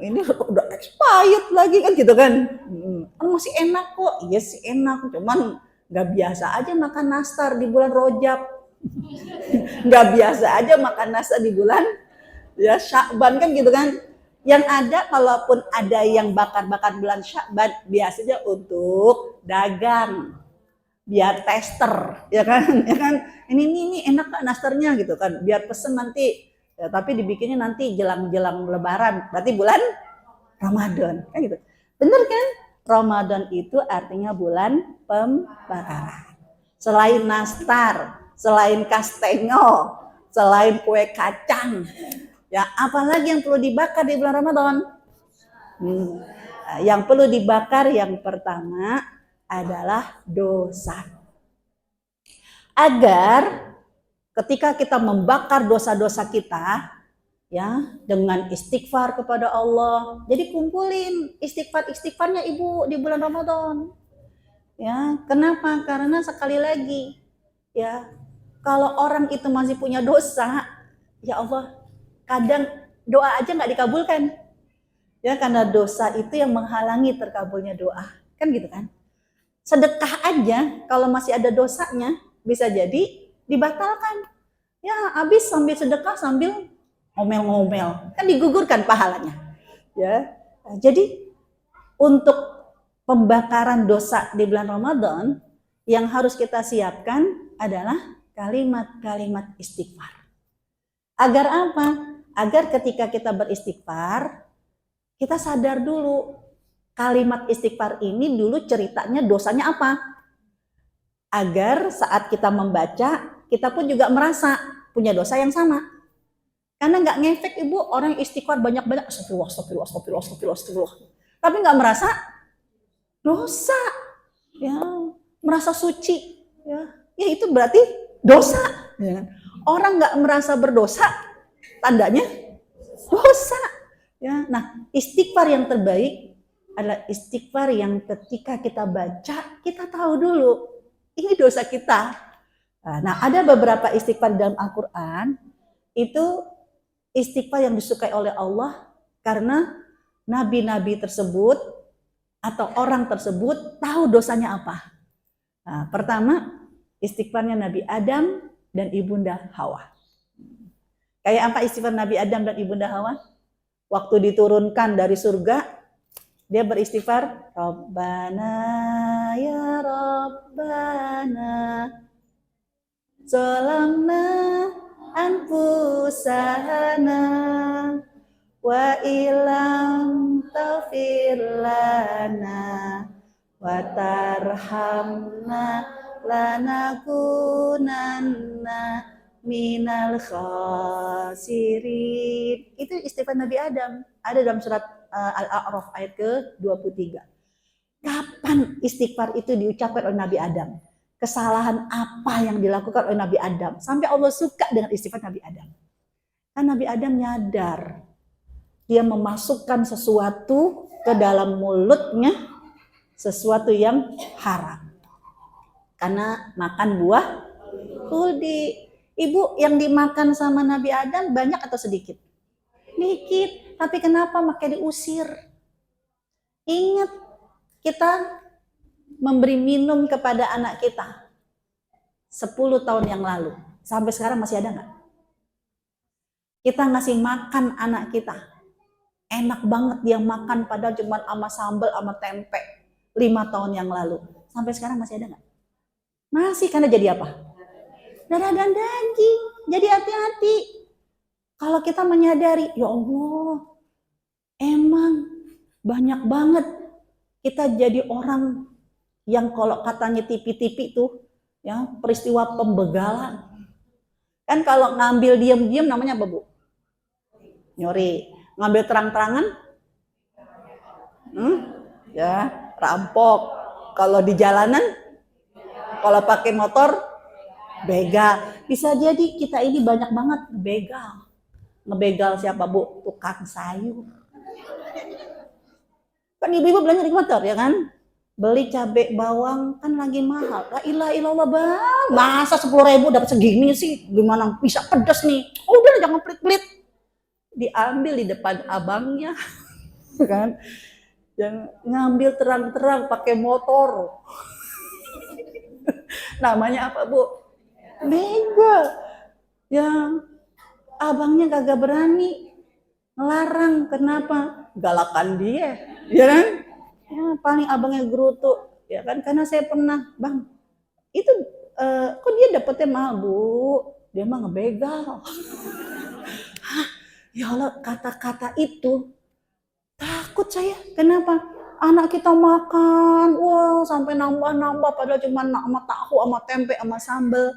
ini udah expired lagi kan gitu kan? Kan masih enak kok, iya sih enak, cuman nggak biasa aja makan nastar di bulan Rojab, nggak biasa aja makan nastar di bulan ya Sya'ban kan gitu kan? Yang ada kalaupun ada yang bakar-bakar bulan Sya'ban biasanya untuk dagang, biar tester, ya kan, ya kan, ini enak kak nastarnya gitu kan, biar pesen nanti, ya, tapi dibikinnya nanti jelang Lebaran, berarti bulan Ramadan, kan gitu, bener kan? Ramadan itu artinya bulan pembakaran. Selain nastar, selain kastengel, selain kue kacang, ya apalagi yang perlu dibakar di bulan Ramadan? Yang perlu dibakar yang pertama adalah dosa. Agar ketika kita membakar dosa-dosa kita, ya dengan istighfar kepada Allah. Jadi kumpulin istighfarnya Ibu di bulan Ramadan. Ya, kenapa? Karena sekali lagi, ya kalau orang itu masih punya dosa, ya Allah, kadang doa aja nggak dikabulkan. Ya, karena dosa itu yang menghalangi terkabulnya doa, kan gitu kan? Sedekah aja kalau masih ada dosanya bisa jadi dibatalkan. Ya habis sambil sedekah sambil ngomel-ngomel, kan digugurkan pahalanya. Ya, jadi untuk pembakaran dosa di bulan Ramadan yang harus kita siapkan adalah kalimat-kalimat istighfar. Agar apa? Agar ketika kita beristighfar, kita sadar dulu kalimat istighfar ini dulu ceritanya dosanya apa? Agar saat kita membaca, kita pun juga merasa punya dosa yang sama. Karena nggak ngefek Ibu, orang istighfar banyak-banyak, astagfirullah. Tapi nggak merasa dosa, ya, merasa suci, ya itu berarti dosa. Ya. Orang nggak merasa berdosa, tandanya dosa. Ya, nah istighfar yang terbaik adalah istighfar yang ketika kita baca, kita tahu dulu, ini dosa kita. Nah, ada beberapa istighfar dalam Al-Quran, itu istighfar yang disukai oleh Allah, karena nabi-nabi tersebut, atau orang tersebut, tahu dosanya apa. Nah, pertama, istighfarnya Nabi Adam dan Ibunda Hawa. Kayak apa istighfar Nabi Adam dan Ibunda Hawa? Waktu diturunkan dari surga, dia beristighfar, Rabbana ya Rabbana zalamna anfusana wa ilam taghfir lana wa tarhamna lanakunanna minal khasirin. Itu istighfar Nabi Adam, ada dalam surat Al-A'raf ayat ke-23. Kapan istighfar itu diucapkan oleh Nabi Adam? Kesalahan apa yang dilakukan oleh Nabi Adam sampai Allah suka dengan istighfar Nabi Adam? Kan Nabi Adam nyadar dia memasukkan sesuatu ke dalam mulutnya, sesuatu yang haram, karena makan buah khuldi. Ibu, yang dimakan sama Nabi Adam banyak atau sedikit? Dikit, tapi kenapa makanya diusir? Ingat, kita memberi minum kepada anak kita 10 tahun yang lalu, sampai sekarang masih ada nggak? Kita ngasih makan anak kita, enak banget dia makan padahal cuma sama sambal sama tempe 5 tahun yang lalu, sampai sekarang masih ada nggak? Masih, karena jadi apa? Darah dan daging. Jadi hati-hati. Kalau kita menyadari, ya Allah, emang banyak banget kita jadi orang yang kalau katanya tipi-tipi tuh, ya peristiwa pembegalan. Kan kalau ngambil diam-diam namanya apa Bu? Nyuri. Ngambil terang-terangan, ya rampok. Kalau di jalanan, kalau pakai motor, begal. Bisa jadi kita ini banyak banget begal. Ngebegal siapa Bu? Tukang sayur. Kan ibu-ibu belanja di motor ya kan? Beli cabai bawang kan lagi mahal. La ilaha illallah bang, masa 10.000 dapat segini sih? Gimana bisa pedas nih? Udah jangan pelit-pelit. Diambil di depan abangnya, kan? Yang ngambil terang-terang pakai motor. Namanya apa bu? Bego. Yang abangnya kagak berani ngelarang. Kenapa? Galakan dia, ya kan? Ya, paling abangnya gerutu, ya kan? Karena saya pernah, bang, itu kok dia dapetnya mahal bu? Dia mah ngebegal. Hah, ya Allah, kata-kata itu takut saya. Kenapa? Anak kita makan, wah sampai nambah-nambah padahal cuma sama tahu, sama tempe, sama sambal.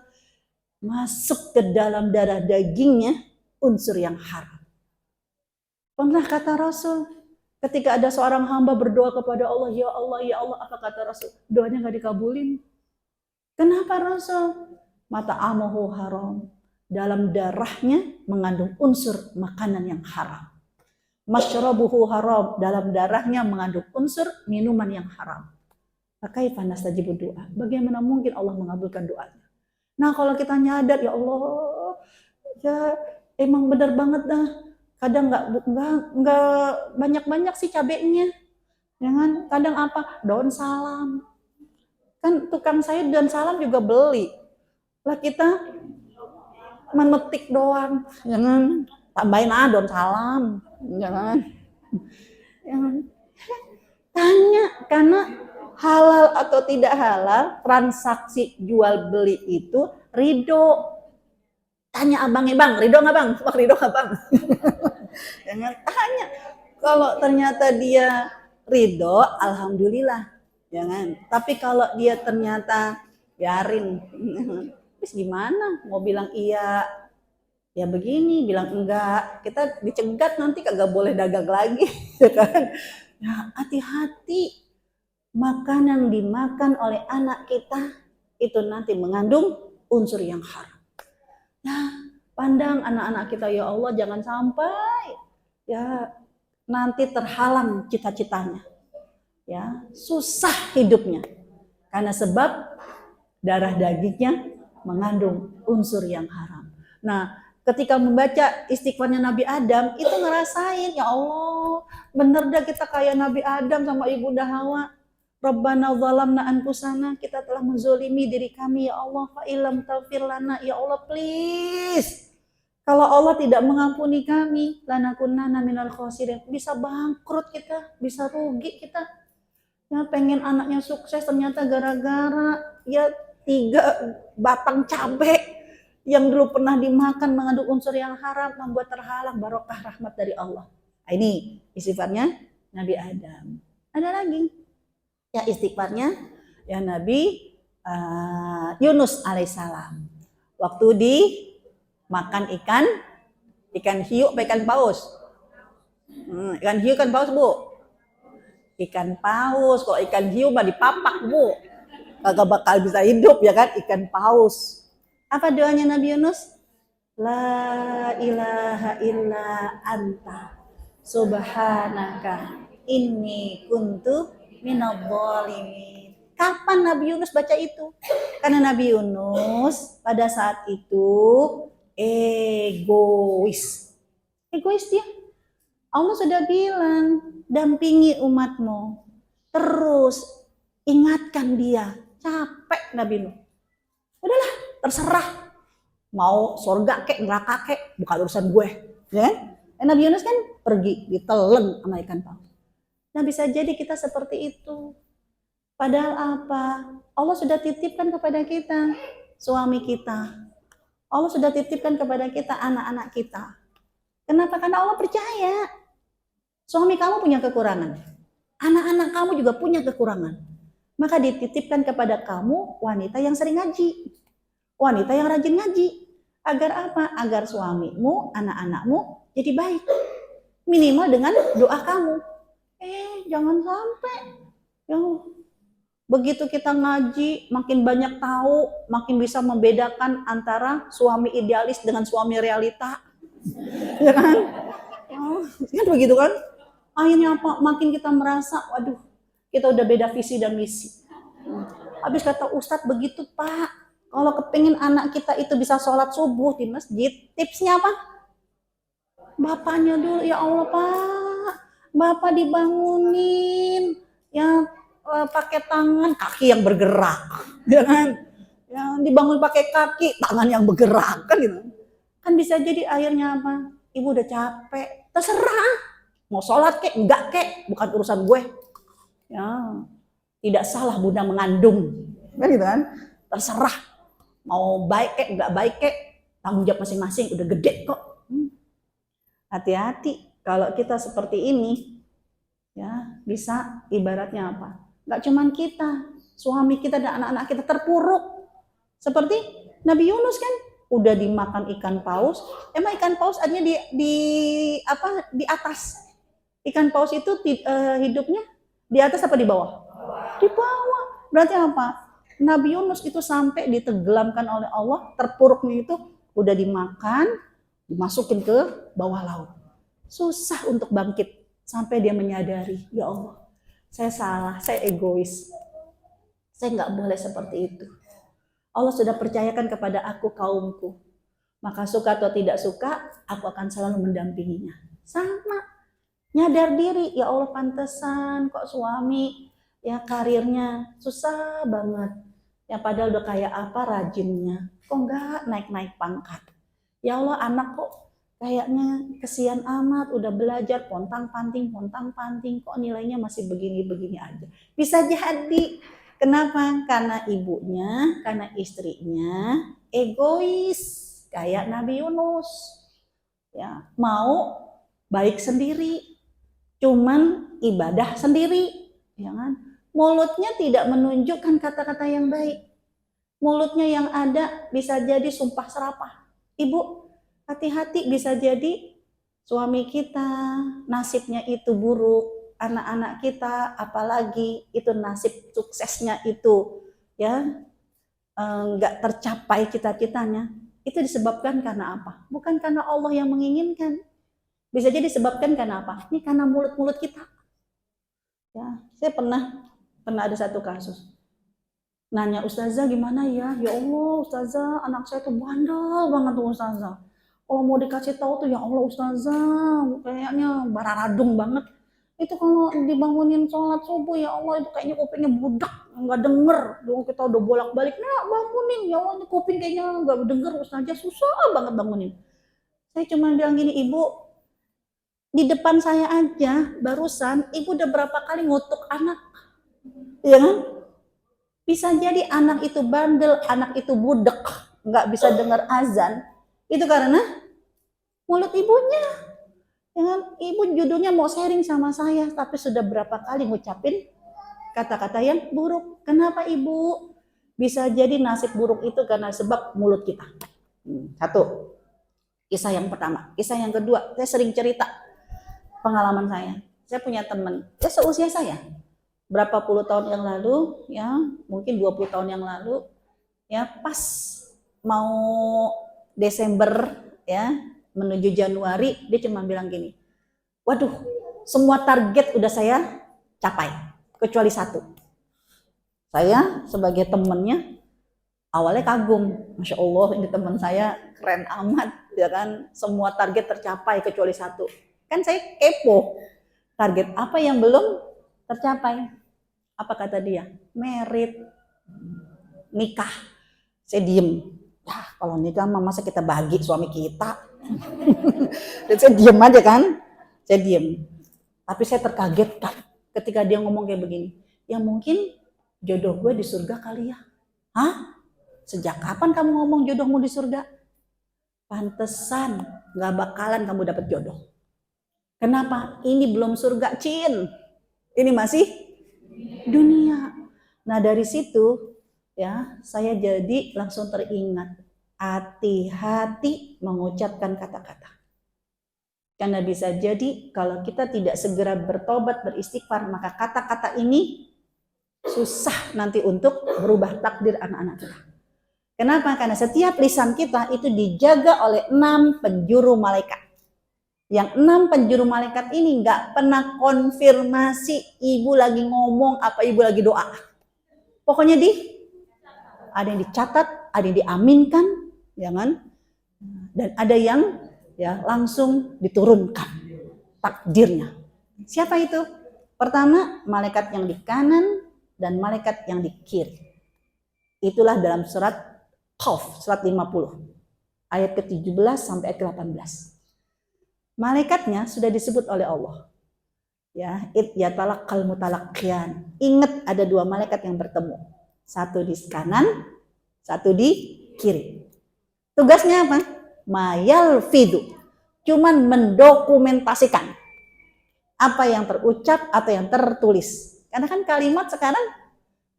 Masuk ke dalam darah dagingnya unsur yang haram. Pernah kata Rasul, ketika ada seorang hamba berdoa kepada Allah, ya Allah, ya Allah, apa kata Rasul? Doanya gak dikabulin. Kenapa Rasul? Mata amahu haram. Dalam darahnya mengandung unsur makanan yang haram. Masyrabuhu haram. Dalam darahnya mengandung unsur minuman yang haram. Kaifa nastajibu doa? Bagaimana mungkin Allah mengabulkan doanya? Nah kalau kita nyadar, ya Allah, ya emang benar banget dah. Kadang nggak banyak-banyak sih cabenya. Jangan kadang apa? Daun salam. Kan tukang sayur daun salam juga beli. Lah kita memetik doang. Jangan tambahin daun salam. Jangan. Tanya, karena halal atau tidak halal, transaksi jual beli itu ridho. Tanya abangnya, bang, ridho nggak bang? Bang, ridho nggak bang? Jangan tanya. Kalau ternyata dia ridho, alhamdulillah. Jangan. Tapi kalau dia ternyata biarin, terus gimana? Mau bilang iya, ya begini, bilang enggak. Kita dicegat nanti kagak boleh dagang lagi, ya kan? Ya, hati-hati. Makanan dimakan oleh anak kita itu nanti mengandung unsur yang haram. Nah, pandang anak-anak kita, ya Allah, jangan sampai ya nanti terhalang cita-citanya. Ya, susah hidupnya. Karena sebab darah dagingnya mengandung unsur yang haram. Nah, ketika membaca istighfarnya Nabi Adam, itu ngerasain, ya Allah, bener dah kita kayak Nabi Adam sama Ibunda Hawa. Rabbana zalamna anfusana, kita telah menzolimi diri kami, ya Allah, fa illam taghfir lana, ya Allah please. Kalau Allah tidak mengampuni kami, lanakunanna minal khosirin, bisa bangkrut kita, bisa rugi kita. Ya pengen anaknya sukses ternyata gara-gara ya 3 batang cabai yang dulu pernah dimakan mengandung unsur yang haram membuat terhalang barokah rahmat dari Allah. Nah, ini istighfarnya Nabi Adam. Ada lagi ya istighfarnya ya Nabi Yunus alaihissalam. Waktu dimakan ikan hiu apa ikan paus? Ikan hiu kan paus bu? Ikan paus, kok ikan hiu mah dipapak bu, kagak bakal bisa hidup ya kan ikan paus. Apa doanya Nabi Yunus? La ilaha illa anta subhanaka inni kuntu minadh-dhalimin. Kapan Nabi Yunus baca itu? Karena Nabi Yunus pada saat itu egois dia. Allah sudah bilang, dampingi umatmu. Terus ingatkan dia. Capek Nabi Nuh. Udahlah, terserah. Mau surga kek, neraka kek, bukan urusan gue. Ya? Nabi Yunus kan pergi, ditelan sama ikan paus. Nah bisa jadi kita seperti itu. Padahal apa? Allah sudah titipkan kepada kita suami kita. Allah sudah titipkan kepada kita anak-anak kita. Kenapa? Karena Allah percaya. Suami kamu punya kekurangan. Anak-anak kamu juga punya kekurangan. Maka dititipkan kepada kamu wanita yang sering ngaji. Wanita yang rajin ngaji. Agar apa? Agar suamimu, anak-anakmu jadi baik. Minimal dengan doa kamu. Jangan sampai. Begitu kita ngaji, makin banyak tahu, makin bisa membedakan antara suami idealis dengan suami realita. Ya kan? Kan begitu kan? Akhirnya apa? Makin kita merasa, waduh, Kita udah beda visi dan misi. Habis kata Ustadz begitu Pak, kalau kepingin anak kita itu bisa sholat subuh di masjid, tipsnya apa? Bapaknya dulu, ya Allah Pak, Bapak dibangunin, ya pakai tangan, kaki yang bergerak, ya kan? Ya, dibangun pakai kaki, tangan yang bergerak, kan gitu. Kan bisa jadi akhirnya apa? Ibu udah capek, terserah, mau sholat kek, enggak kek, bukan urusan gue. Ya, tidak salah bunda mengandung, kan gitu kan? Terserah, mau baik kek, enggak baik kek, tanggung jawab masing-masing, udah gede kok. Hati-hati kalau kita seperti ini, ya bisa ibaratnya apa? Nggak cuman kita, suami kita dan anak-anak kita terpuruk. Seperti Nabi Yunus kan, udah dimakan ikan paus. Emang ikan paus artinya di atas. Ikan paus itu hidupnya di atas apa di bawah? Di bawah. Berarti apa? Nabi Yunus itu sampai ditenggelamkan oleh Allah, terpuruknya itu udah dimakan, dimasukin ke bawah laut. Susah untuk bangkit sampai dia menyadari, ya Allah, saya salah, saya egois. Saya nggak boleh seperti itu. Allah sudah percayakan kepada aku kaumku. Maka suka atau tidak suka, aku akan selalu mendampinginya. Sama. Nyadar diri, ya Allah pantesan kok suami ya karirnya susah banget. Ya padahal udah kayak apa rajinnya. Kok nggak naik-naik pangkat. Ya Allah anak kok kayaknya kesian amat, udah belajar pontang-panting, kok nilainya masih begini-begini aja. Bisa jadi. Kenapa? Karena ibunya, karena istrinya egois, kayak Nabi Yunus. Ya, mau baik sendiri, cuman ibadah sendiri, ya kan? Mulutnya tidak menunjukkan kata-kata yang baik. Mulutnya yang ada bisa jadi sumpah serapah. Ibu, hati-hati, bisa jadi suami kita nasibnya itu buruk, anak-anak kita apalagi itu nasib suksesnya itu ya nggak tercapai cita-citanya. Itu disebabkan karena apa? Bukan karena Allah yang menginginkan. Bisa jadi disebabkan karena apa? Ini karena mulut-mulut kita. Ya, saya pernah ada satu kasus. Nanya, Ustazah gimana ya? Ya Allah, Ustazah, anak saya tuh bandel banget tuh Ustazah. Kalau mau dikasih tahu tuh ya Allah Ustazah, kayaknya bararadung banget. Itu kalau dibangunin sholat subuh ya Allah itu kayaknya kupingnya budak, nggak denger. Dulu kita udah bolak-balik, nah bangunin ya Allah ini kuping kayaknya nggak denger Ustazah, susah banget bangunin. Saya cuma bilang gini, Ibu, di depan saya aja barusan Ibu udah berapa kali ngutuk anak, ya kan? Bisa jadi anak itu bandel, anak itu budek, nggak bisa dengar azan. Itu karena mulut ibunya. Ya, ibu judulnya mau sharing sama saya, tapi sudah berapa kali ngucapin kata-kata yang buruk. Kenapa ibu? Bisa jadi nasib buruk itu karena sebab mulut kita. Satu, kisah yang pertama. Kisah yang kedua, saya sering cerita pengalaman saya. Saya punya teman, ya seusia saya. Berapa puluh tahun yang lalu, ya mungkin 20 tahun yang lalu, ya pas mau Desember ya menuju Januari, dia cuma bilang gini, waduh semua target udah saya capai kecuali satu. Saya sebagai temennya awalnya kagum, Masya Allah ini teman saya keren amat, ya kan, semua target tercapai kecuali satu. Kan saya kepo, target apa yang belum tercapai? Apa kata dia? Merit, nikah. Saya diem. Ya, kalau nikah mah masa kita bagi suami kita. Dan saya diem aja kan. Saya diem. Tapi saya terkagetkan ketika dia ngomong kayak begini. Ya mungkin jodoh gue di surga kali ya. Hah? Sejak kapan kamu ngomong jodohmu di surga? Pantesan gak bakalan kamu dapat jodoh. Kenapa? Ini belum surga, Cin. Ini masih dunia. Nah dari situ ya saya jadi langsung teringat, hati-hati mengucapkan kata-kata. Karena bisa jadi kalau kita tidak segera bertobat, beristighfar, maka kata-kata ini susah nanti untuk berubah takdir anak-anak kita. Kenapa? Karena setiap lisan kita itu dijaga oleh 6 penjuru malaikat. Yang 6 penjuru malaikat ini nggak pernah konfirmasi ibu lagi ngomong apa ibu lagi doa. Pokoknya ada yang dicatat, ada yang diaminkan, ya kan? Dan ada yang ya langsung diturunkan takdirnya. Siapa itu? Pertama, malaikat yang di kanan dan malaikat yang di kiri. Itulah dalam surat Qaf, surat 50. Ayat ke-17 sampai ayat ke-18. Malaikatnya sudah disebut oleh Allah. Ya, yatalaqal mutalaqqiyan. Ingat ada 2 malaikat yang bertemu. Satu di kanan, satu di kiri. Tugasnya apa? Mayal fidu. Cuman mendokumentasikan apa yang terucap atau yang tertulis. Karena kan kalimat sekarang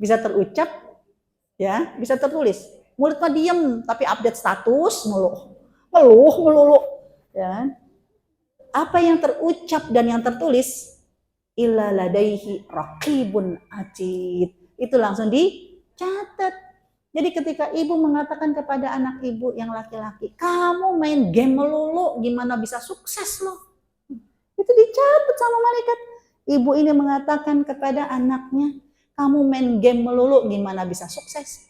bisa terucap, ya, bisa tertulis. Mulutnya diem tapi update status melulu, ya. Apa yang terucap dan yang tertulis illa ladaihi raqibun atid. Itu langsung dicatat. Jadi ketika ibu mengatakan kepada anak ibu yang laki-laki, kamu main game melulu, gimana bisa sukses loh? Itu dicatat sama malaikat. Ibu ini mengatakan kepada anaknya, kamu main game melulu, gimana bisa sukses?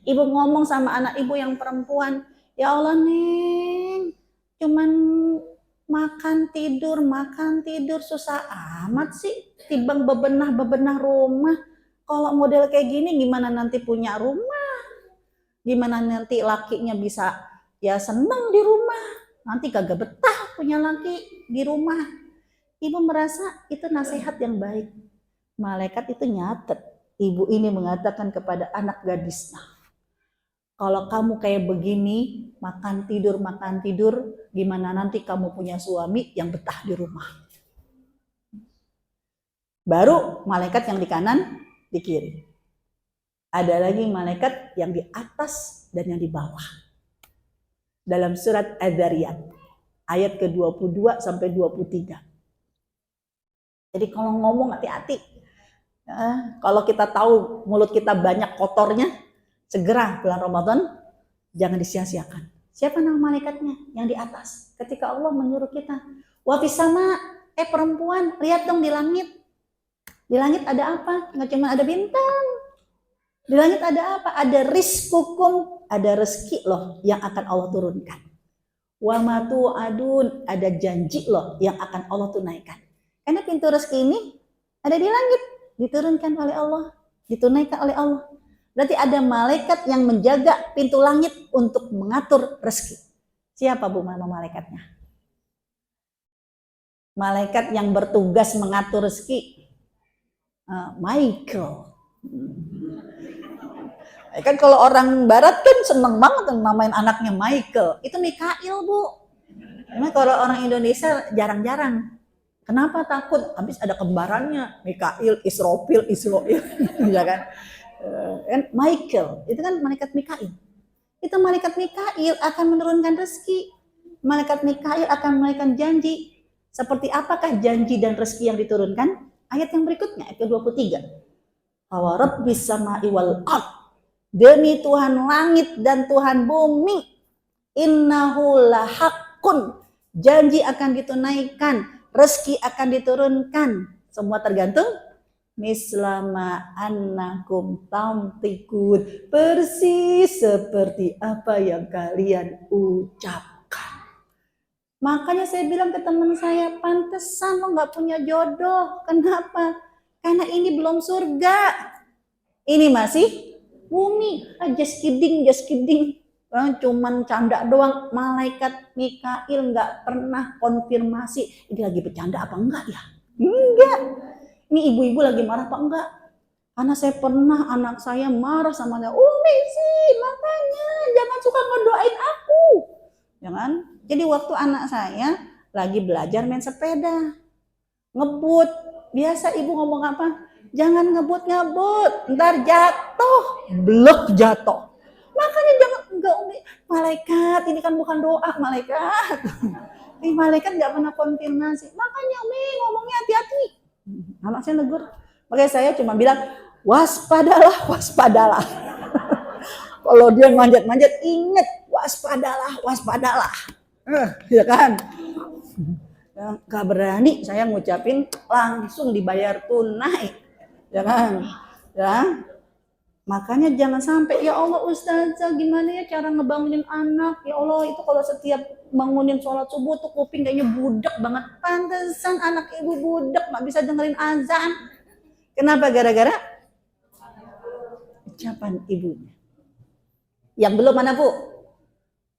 Ibu ngomong sama anak ibu yang perempuan, ya Allah Neng, cuman makan tidur susah amat sih, timbang bebenah rumah. Kalau model kayak gini gimana nanti punya rumah? Gimana nanti lakinya bisa ya senang di rumah? Nanti kagak betah punya laki di rumah. Ibu merasa itu nasihat yang baik. Malaikat itu nyatet. Ibu ini mengatakan kepada anak gadisnya, kalau kamu kayak begini, makan tidur, gimana nanti kamu punya suami yang betah di rumah. Baru malaikat yang di kanan, di kiri. Ada lagi malaikat yang di atas dan yang di bawah. Dalam surat Adz-Dzariyat, ayat ke-22 sampai 23. Jadi kalau ngomong hati-hati. Kalau kita tahu mulut kita banyak kotornya, segera bulan Ramadan jangan disia-siakan. Siapa nama malaikatnya? Yang di atas. Ketika Allah menyuruh kita, wa fis sama, perempuan, lihat dong di langit. Di langit ada apa? Nggak cuma ada bintang. Di langit ada apa? Ada rizqukum, ada rezeki loh yang akan Allah turunkan. Wa ma tu'adun, ada janji loh yang akan Allah tunaikan. Karena pintu rezeki ini ada di langit, diturunkan oleh Allah, ditunaikan oleh Allah. Berarti ada malaikat yang menjaga pintu langit untuk mengatur rezeki. Siapa bu nama malaikatnya? Malaikat yang bertugas mengatur rezeki. Michael. Kan kalau orang barat kan seneng banget namain anaknya Michael. Itu Mikail bu. Karena kalau orang Indonesia jarang-jarang. Kenapa takut? Habis ada kembarannya. Mikail, Israfil, ya kan? Michael, itu kan malaikat Mikail. Itu malaikat Mikail akan menurunkan rezeki. Malaikat Mikail akan menunaikan janji. Seperti apakah janji dan rezeki yang diturunkan? Ayat yang berikutnya, ayat ke-23. Wa rabbis samai wal ard. Demi Tuhan langit dan Tuhan bumi. Innahu lahaqqun. Janji akan ditunaikan, rezeki akan diturunkan. Semua tergantung mislama annakum tamtikun, persis seperti apa yang kalian ucapkan. Makanya saya bilang ke teman saya, pantesan lo gak punya jodoh. Kenapa? Karena ini belum surga, ini masih bumi. Just kidding. Cuman canda doang. Malaikat Mikail gak pernah konfirmasi ini lagi bercanda apa enggak ya. Enggak. Ini ibu-ibu lagi marah apa enggak? Karena saya pernah anak saya marah sama dia. Umi sih, makanya jangan suka ngedoain aku. Jangan. Jadi waktu anak saya lagi belajar main sepeda, ngebut. Biasa ibu ngomong apa? Jangan ngebut, ntar jatuh. Blek jatuh. Makanya jangan, enggak Umi. Malaikat, ini kan bukan doa malaikat. Ini malaikat gak pernah konfirmasi. Makanya Umi ngomongnya hati-hati. Anak saya negur, makanya saya cuma bilang waspadalah. Kalau dia manjat-manjat, ingat waspadalah. Ya kan? Ya, gak berani saya ngucapin langsung dibayar tunai, ya kan? Ya, makanya jangan sampai ya Allah ustazah gimana ya cara ngebangunin anak, ya Allah itu kalau setiap bangunin sholat subuh tuh kuping kayaknya budak banget, pantesan anak ibu budak nggak bisa dengerin azan. Kenapa? Gara-gara ucapan ibunya. Yang belum mana Bu?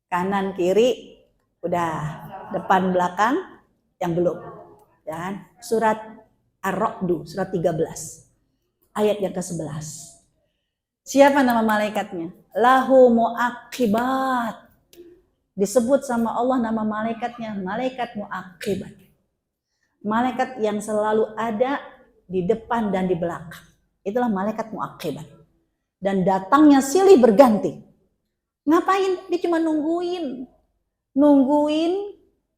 Kanan kiri udah, depan belakang yang belum. Dan surat Ar-Ra'd surat 13 ayat yang ke-11. Siapa nama malaikatnya? Lahu mu'aqibat. Disebut sama Allah nama malaikatnya, malaikat mu'aqibat. Malaikat yang selalu ada di depan dan di belakang. Itulah malaikat mu'aqibat. Dan datangnya silih berganti. Ngapain? Dia cuma nungguin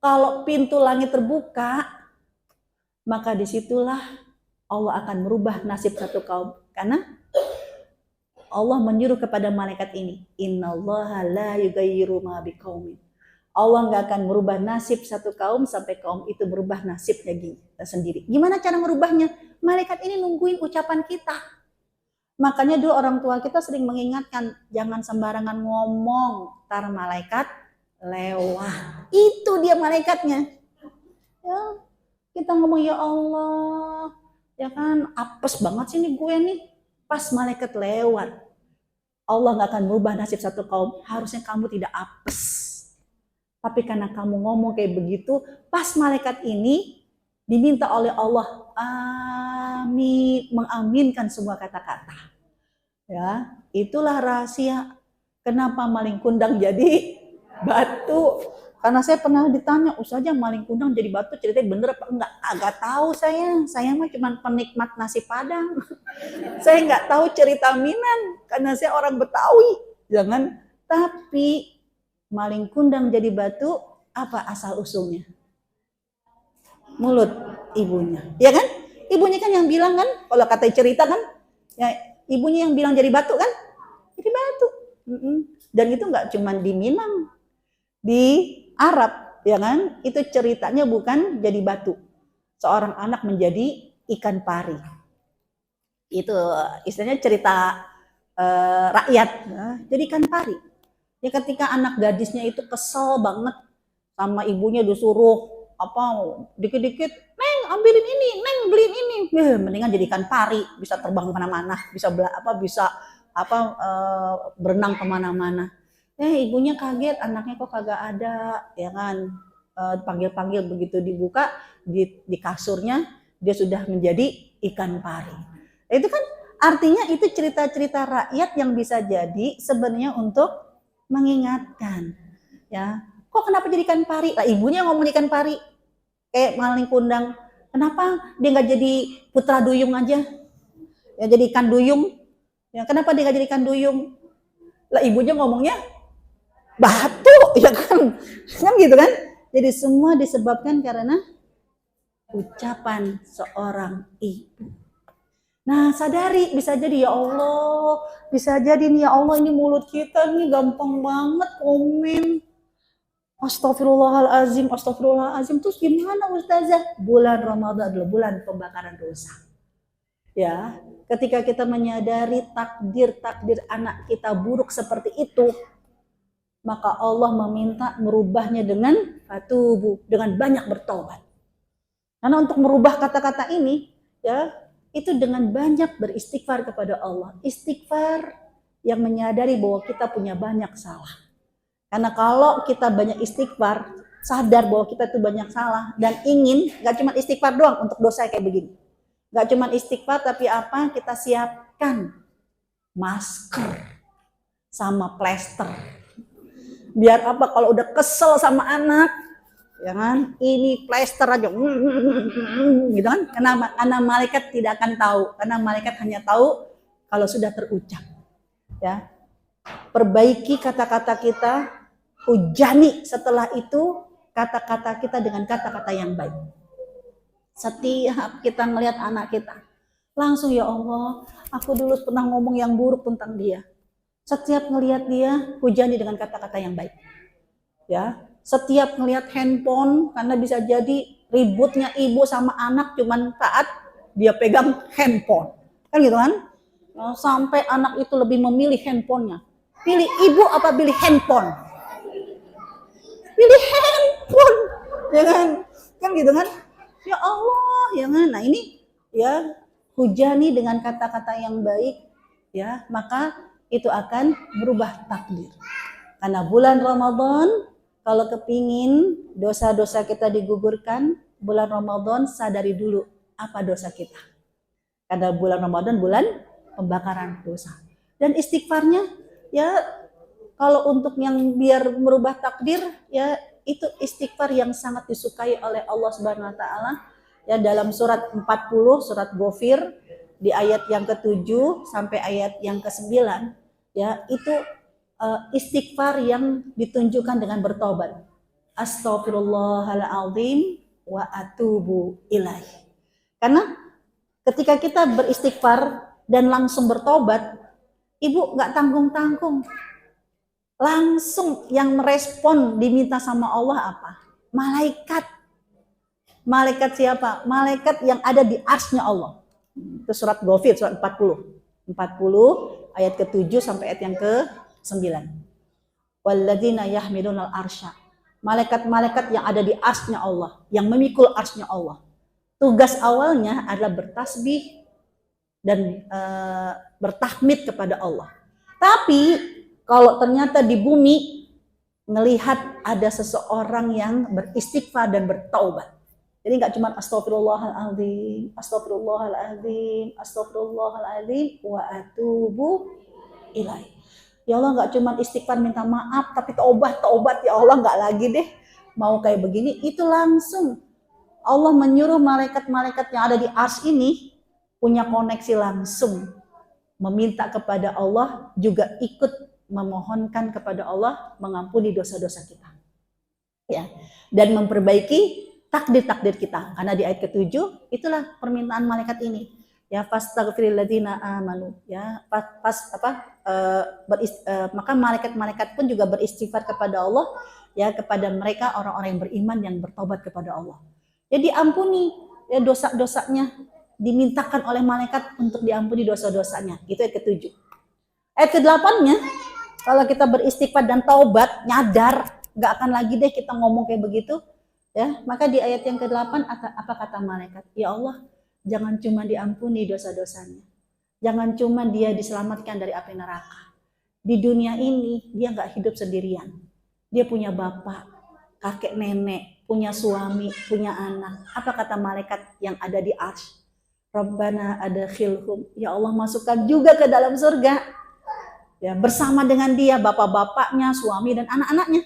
kalau pintu langit terbuka, maka disitulah Allah akan merubah nasib satu kaum. Karena Allah menyuruh kepada malaikat ini, innallaha la yughayyiru ma biqaumin. Allah nggak akan merubah nasib satu kaum sampai kaum itu berubah nasibnya sendiri. Gimana cara merubahnya? Malaikat ini nungguin ucapan kita. Makanya dulu orang tua kita sering mengingatkan, jangan sembarangan ngomong, tar malaikat lewat. Itu dia malaikatnya. Ya, kita ngomong ya Allah, ya kan apes banget sih nih gue nih. Pas malaikat lewat, Allah nggak akan merubah nasib satu kaum. Harusnya kamu tidak apes. Tapi karena kamu ngomong kayak begitu, pas malaikat ini diminta oleh Allah, amin, mengaminkan semua kata-kata. Ya, itulah rahasia kenapa maling kundang jadi batu. Karena saya pernah ditanya, Ustazah maling kundang jadi batu ceritanya bener apa enggak? Agak tahu saya mah cuma penikmat nasi Padang. Saya nggak tahu cerita Minang karena saya orang Betawi, jangan. Tapi maling kundang jadi batu apa asal usulnya? Mulut ibunya, ya kan? Ibunya kan yang bilang kan, kalau kata cerita kan, ya ibunya yang bilang jadi batu kan, jadi batu. Dan itu nggak cuma di Minang, di Arab, ya kan? Itu ceritanya bukan jadi batu. Seorang anak menjadi ikan pari. Itu istilahnya cerita rakyat. Jadi ikan pari. Ya ketika anak gadisnya itu kesel banget sama ibunya disuruh dikit-dikit, Neng ambilin ini, Neng beliin ini. Mendingan jadi ikan pari, bisa terbang kemana-mana, bisa berenang kemana-mana. Ibunya kaget, anaknya kok kagak ada, ya kan? Panggil-panggil begitu dibuka di kasurnya dia sudah menjadi ikan pari. Itu kan artinya itu cerita-cerita rakyat yang bisa jadi sebenarnya untuk mengingatkan, ya. Kok kenapa jadi ikan pari? Lah ibunya ngomong ikan pari, kayak maling kundang. Kenapa dia nggak jadi putra duyung aja? Ya jadi ikan duyung. Ya kenapa dia nggak jadi ikan duyung? Lah ibunya ngomongnya batu, ya kan? Kan gitu kan? Jadi semua disebabkan karena ucapan seorang ibu. Nah sadari, bisa jadi ya Allah, bisa jadi nih ya Allah ini mulut kita nih gampang banget komen. Astagfirullahalazim, astagfirullahalazim. Terus gimana Ustazah? Bulan Ramadan adalah bulan pembakaran dosa. Ya, ketika kita menyadari takdir anak kita buruk seperti itu, maka Allah meminta merubahnya dengan fatubu, dengan banyak bertobat. Karena untuk merubah kata-kata ini, ya, itu dengan banyak beristighfar kepada Allah. Istighfar yang menyadari bahwa kita punya banyak salah. Karena kalau kita banyak istighfar, sadar bahwa kita tuh banyak salah dan ingin, gak cuma istighfar doang untuk dosa kayak begini. Gak cuma istighfar tapi apa? Kita siapkan masker sama plester. Biar apa? Kalau udah kesel sama anak, ya kan? Ini plester aja, gitu kan? Karena malaikat tidak akan tahu. Karena malaikat hanya tahu kalau sudah terucap. Ya, perbaiki kata-kata kita. Hujani setelah itu kata-kata kita dengan kata-kata yang baik. Setiap kita ngelihat anak kita, langsung ya Allah, aku dulu pernah ngomong yang buruk tentang dia. Setiap ngelihat dia, hujani dengan kata-kata yang baik. Ya, setiap ngelihat handphone, karena bisa jadi ributnya ibu sama anak cuman saat dia pegang handphone, kan gitu kan? Nah, sampai anak itu lebih memilih handphonenya. Pilih ibu apa pilih handphone? Pilih handphone, ya kan? Kan gitu kan? Ya Allah, ya kan? Nah ini ya hujani dengan kata-kata yang baik, ya maka itu akan berubah takdir. Karena bulan Ramadan, kalau kepingin dosa-dosa kita digugurkan, bulan Ramadan sadari dulu apa dosa kita. Karena bulan Ramadan bulan pembakaran dosa. Dan istighfarnya ya kalau untuk yang biar merubah takdir ya itu istighfar yang sangat disukai oleh Allah Subhanahu wa taala ya dalam surat 40 surat Ghafir di ayat yang ke-7 sampai ayat yang ke-9 ya itu istighfar yang ditunjukkan dengan bertobat. Astaghfirullahaladzim wa atubu ilaih. Karena ketika kita beristighfar dan langsung bertobat, ibu nggak tanggung-tanggung. Langsung yang merespon diminta sama Allah apa? Malaikat. Malaikat siapa? Malaikat yang ada di arsy-nya Allah. Itu surat Ghafir, surat 40. 40 ayat ke-7 sampai ayat yang ke-9. Walladzina yahmilunal arsya. Malaikat-malaikat yang ada di arsy-nya Allah, yang memikul arsy-nya Allah. Tugas awalnya adalah bertasbih dan bertahmid kepada Allah. Tapi kalau ternyata di bumi melihat ada seseorang yang beristighfar dan bertaubat. Jadi nggak cuma astagfirullahaladzim, astagfirullahaladzim, astagfirullahaladzim, wa atubu ilaih. Ya Allah nggak cuma istighfar minta maaf, tapi taubat ya Allah nggak lagi deh mau kayak begini. Itu langsung Allah menyuruh malaikat-malaikat yang ada di arsy ini punya koneksi langsung meminta kepada Allah juga ikut memohonkan kepada Allah mengampuni dosa-dosa kita, ya dan memperbaiki takdir-takdir kita. Karena di ayat ke-7 itulah permintaan malaikat ini. Ya fastaghfiril ladzina amanu. Ya maka malaikat-malaikat pun juga beristighfar kepada Allah ya kepada mereka orang-orang yang beriman yang bertobat kepada Allah. Jadi ampuni ya dosa-dosanya, dimintakan oleh malaikat untuk diampuni dosa-dosanya. Itu ayat ke-7. Ayat ke-8-nya kalau kita beristighfar dan taubat, nyadar, nggak akan lagi deh kita ngomong kayak begitu. Ya, maka di ayat yang ke-8 apa kata malaikat? Ya Allah, jangan cuma diampuni dosa-dosanya. Jangan cuma dia diselamatkan dari api neraka. Di dunia ini dia nggak hidup sendirian. Dia punya bapak, kakek nenek, punya suami, punya anak. Apa kata malaikat yang ada di arsy? Rabbana adkhilhum. Ya Allah, masukkan juga ke dalam surga. Ya, bersama dengan dia bapak-bapaknya, suami dan anak-anaknya.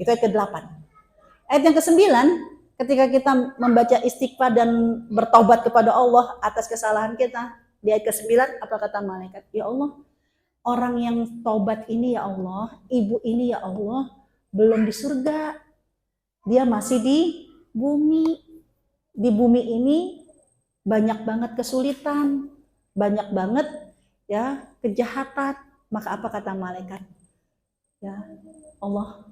Itu ayat ke-8. Ayat yang ke-9, ketika kita membaca istighfar dan bertaubat kepada Allah atas kesalahan kita, di ayat ke-9 apa kata malaikat? Ya Allah, orang yang taubat ini ya Allah, ibu ini ya Allah, belum di surga. Dia masih di bumi. Di bumi ini banyak banget kesulitan, banyak banget ya kejahatan. Maka apa kata malaikat? Ya Allah,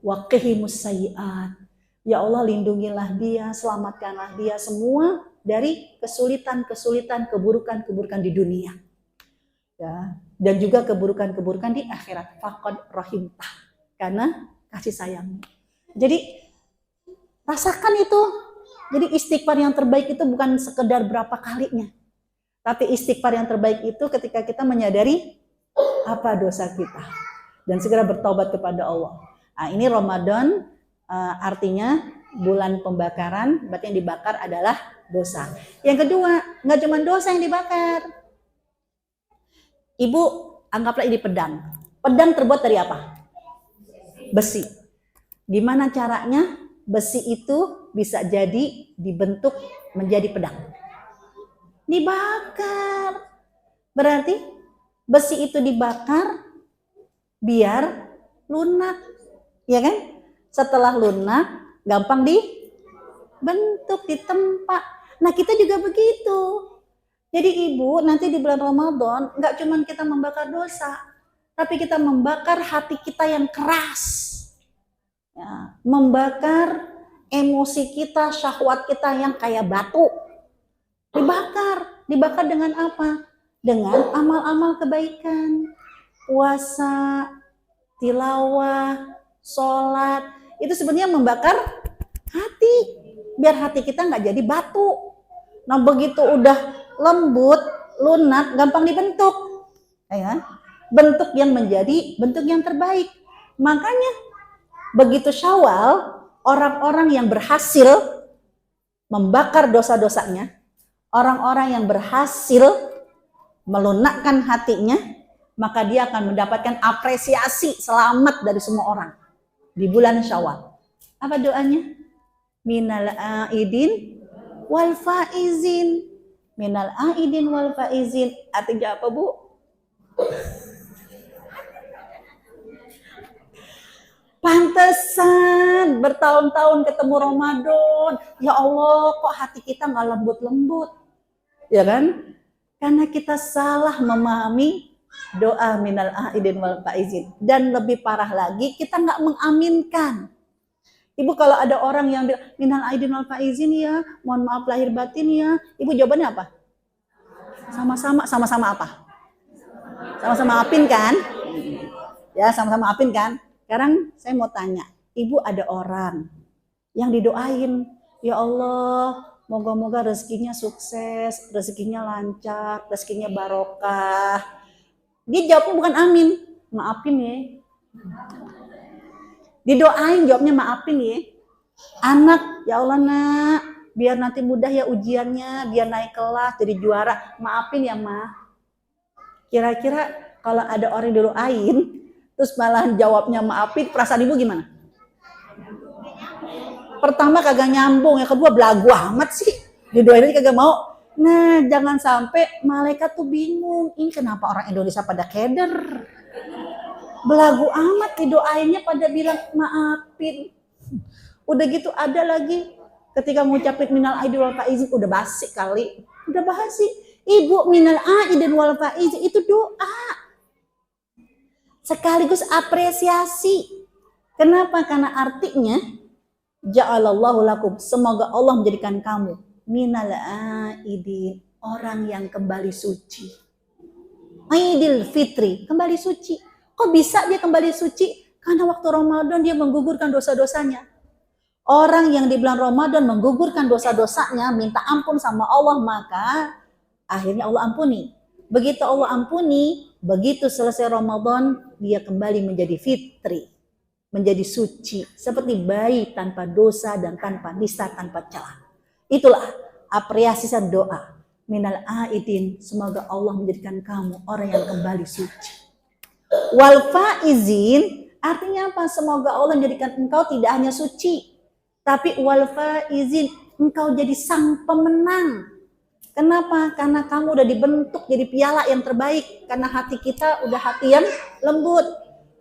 waqihimus sayyi'at. Ya Allah, lindungilah dia, selamatkanlah dia semua dari kesulitan-kesulitan, keburukan-keburukan di dunia. Ya, dan juga keburukan-keburukan di akhirat. Faqad rahimtah. Karena kasih sayang. Jadi rasakan itu. Jadi istighfar yang terbaik itu bukan sekedar berapa kalinya. Tapi istighfar yang terbaik itu ketika kita menyadari apa dosa kita dan segera bertobat kepada Allah. Nah, ini Ramadan artinya bulan pembakaran, berarti yang dibakar adalah dosa. Yang kedua, nggak cuma dosa yang dibakar. Ibu, anggaplah ini pedang. Pedang terbuat dari apa? Besi. Gimana caranya besi itu bisa jadi dibentuk menjadi pedang? Dibakar. Berarti besi itu dibakar biar lunak, ya kan? Setelah lunak, gampang dibentuk, ditempa. Nah, kita juga begitu. Jadi ibu, nanti di bulan Ramadan, nggak cuma kita membakar dosa, tapi kita membakar hati kita yang keras. Ya, membakar emosi kita, syahwat kita yang kayak batu. Dibakar dengan apa? Dengan amal-amal kebaikan. Puasa, tilawah, sholat, itu sebenarnya membakar hati. Biar hati kita nggak jadi batu. Nah begitu udah lembut, lunak, gampang dibentuk. Ya, bentuk yang menjadi bentuk yang terbaik. Makanya begitu Syawal, orang-orang yang berhasil membakar dosa-dosanya, orang-orang yang berhasil melunakkan hatinya, maka dia akan mendapatkan apresiasi selamat dari semua orang di bulan Syawal. Apa doanya? Minal aidin wal faizin. Minal aidin wal faizin. Artinya apa, Bu? Pantesan bertahun-tahun ketemu Ramadan, ya Allah kok hati kita nggak lembut-lembut, ya kan? Karena kita salah memahami doa minal aidin wal faizin. Dan lebih parah lagi, kita nggak mengaminkan. Ibu kalau ada orang yang bilang minal aidin wal faizin ya, mohon maaf lahir batin ya, ibu jawabannya apa? Sama-sama apa? Sama-sama apin kan? Ya sama-sama apin kan? Sekarang saya mau tanya, ibu ada orang yang didoain, ya Allah, moga-moga rezekinya sukses, rezekinya lancar, rezekinya barokah. Dia jawabnya bukan amin, maafin ya. Didoain jawabnya maafin ya. Anak, ya Allah nak, biar nanti mudah ya ujiannya, biar naik kelas, jadi juara, maafin ya ma. Kira-kira kalau ada orang didoain, terus malah jawabnya maafin, perasaan ibu gimana? Pertama kagak nyambung, yang kedua belagu amat sih, didoain aja kagak mau. Nah jangan sampai malaikat tuh bingung, ini kenapa orang Indonesia pada keder, belagu amat didoainnya pada bilang maafin. Udah gitu ada lagi ketika ngucapin minal aidin wal faizin, udah basi kali, udah basi. Ibu minal aidin wal faizin itu doa sekaligus apresiasi. Kenapa? Karena artinya ja'alallahu lakum, semoga Allah menjadikan kamu minal aidin, orang yang kembali suci. Idul Fitri, kembali suci. Kok bisa dia kembali suci? Karena waktu Ramadan dia menggugurkan dosa-dosanya. Orang yang di bulan Ramadan menggugurkan dosa-dosanya, minta ampun sama Allah, maka akhirnya Allah ampuni. Begitu Allah ampuni, begitu selesai Ramadan, dia kembali menjadi fitri, menjadi suci, seperti bayi tanpa dosa dan tanpa nista, tanpa celah. Itulah apresiasi doa minal aidin, semoga Allah menjadikan kamu orang yang kembali suci. Wal faizin artinya apa? Semoga Allah menjadikan engkau tidak hanya suci, tapi wal faizin, engkau jadi sang pemenang. Kenapa? Karena kamu udah dibentuk jadi piala yang terbaik, karena hati kita udah hati yang lembut.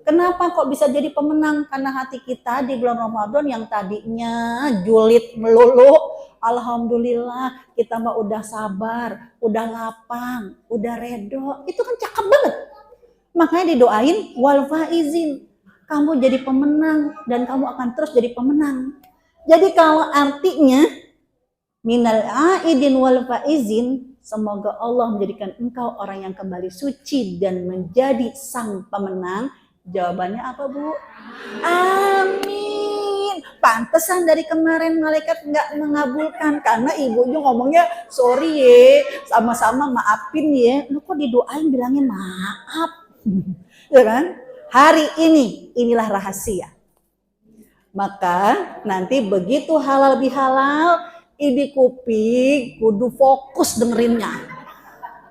Kenapa kok bisa jadi pemenang? Karena hati kita di bulan Ramadan yang tadinya julid melulu, alhamdulillah kita mah udah sabar, udah lapang, udah redo. Itu kan cakep banget. Makanya didoain wal faizin, kamu jadi pemenang dan kamu akan terus jadi pemenang. Jadi kalau artinya minal aidin wal faizin, semoga Allah menjadikan engkau orang yang kembali suci dan menjadi sang pemenang. Jawabannya apa, Bu? Amin. Pantesan dari kemarin malaikat nggak mengabulkan karena ibunya ngomongnya sorry ya, sama-sama maafin ya. Lu kok didoain bilangnya maaf, ya kan? Hari ini inilah rahasia. Maka nanti begitu halal bihalal, ini kuping kudu fokus dengerinnya.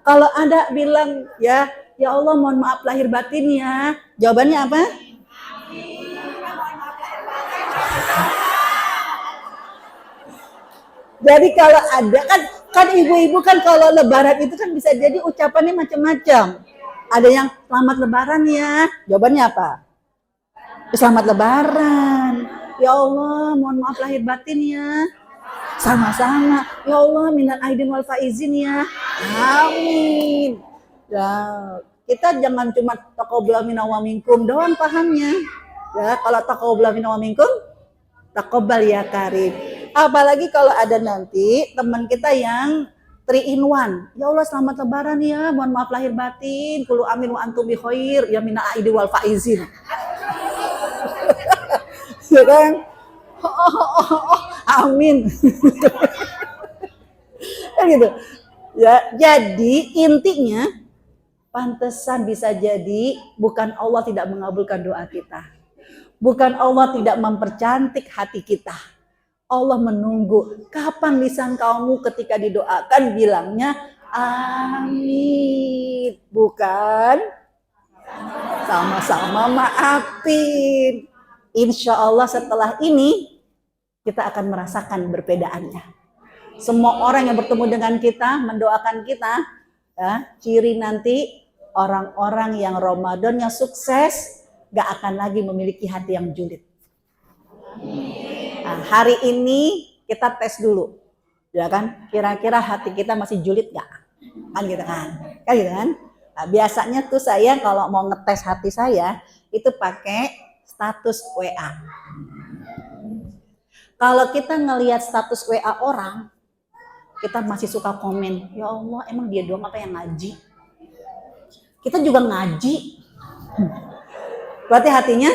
Kalau ada bilang ya Allah mohon maaf lahir batin ya, jawabannya apa? Jadi kalau ada kan ibu-ibu kan kalau lebaran itu kan bisa jadi ucapannya macam-macam. Ada yang selamat lebaran ya, jawabannya apa? Selamat lebaran. Ya Allah mohon maaf lahir batin ya. Sama-sama. Ya Allah minal aidin wal faizin ya. Amin. Ya, kita jangan cuma taqabbal minna wa minkum doang pahamnya. Ya, kalau taqabbal minna wa minkum, taqabbal ya karim. Apalagi kalau ada nanti teman kita yang 3 in 1. Ya Allah selamat lebaran ya, mohon maaf lahir batin, kulu amin wa antum bi khair, ya minal aidi wal faizin. Ya kan? Amin. Kan gitu. Ya, jadi intinya pantesan bisa jadi bukan Allah tidak mengabulkan doa kita. Bukan Allah tidak mempercantik hati kita. Allah menunggu kapan lisan kamu ketika didoakan bilangnya amin, bukan sama-sama maafin. Insya Allah setelah ini kita akan merasakan perbedaannya. Semua orang yang bertemu dengan kita mendoakan kita, ya, ciri nanti orang-orang yang Ramadannya sukses gak akan lagi memiliki hati yang julid. Nah, hari ini kita tes dulu, ya kan? Kira-kira hati kita masih julid gak? Kan gitu kan? Kan gitu kan? Nah, biasanya tuh saya kalau mau ngetes hati saya itu pakai status WA. Kalau kita ngelihat status WA orang, kita masih suka komen, ya Allah emang dia doang apa yang ngaji? Kita juga ngaji. Berarti hatinya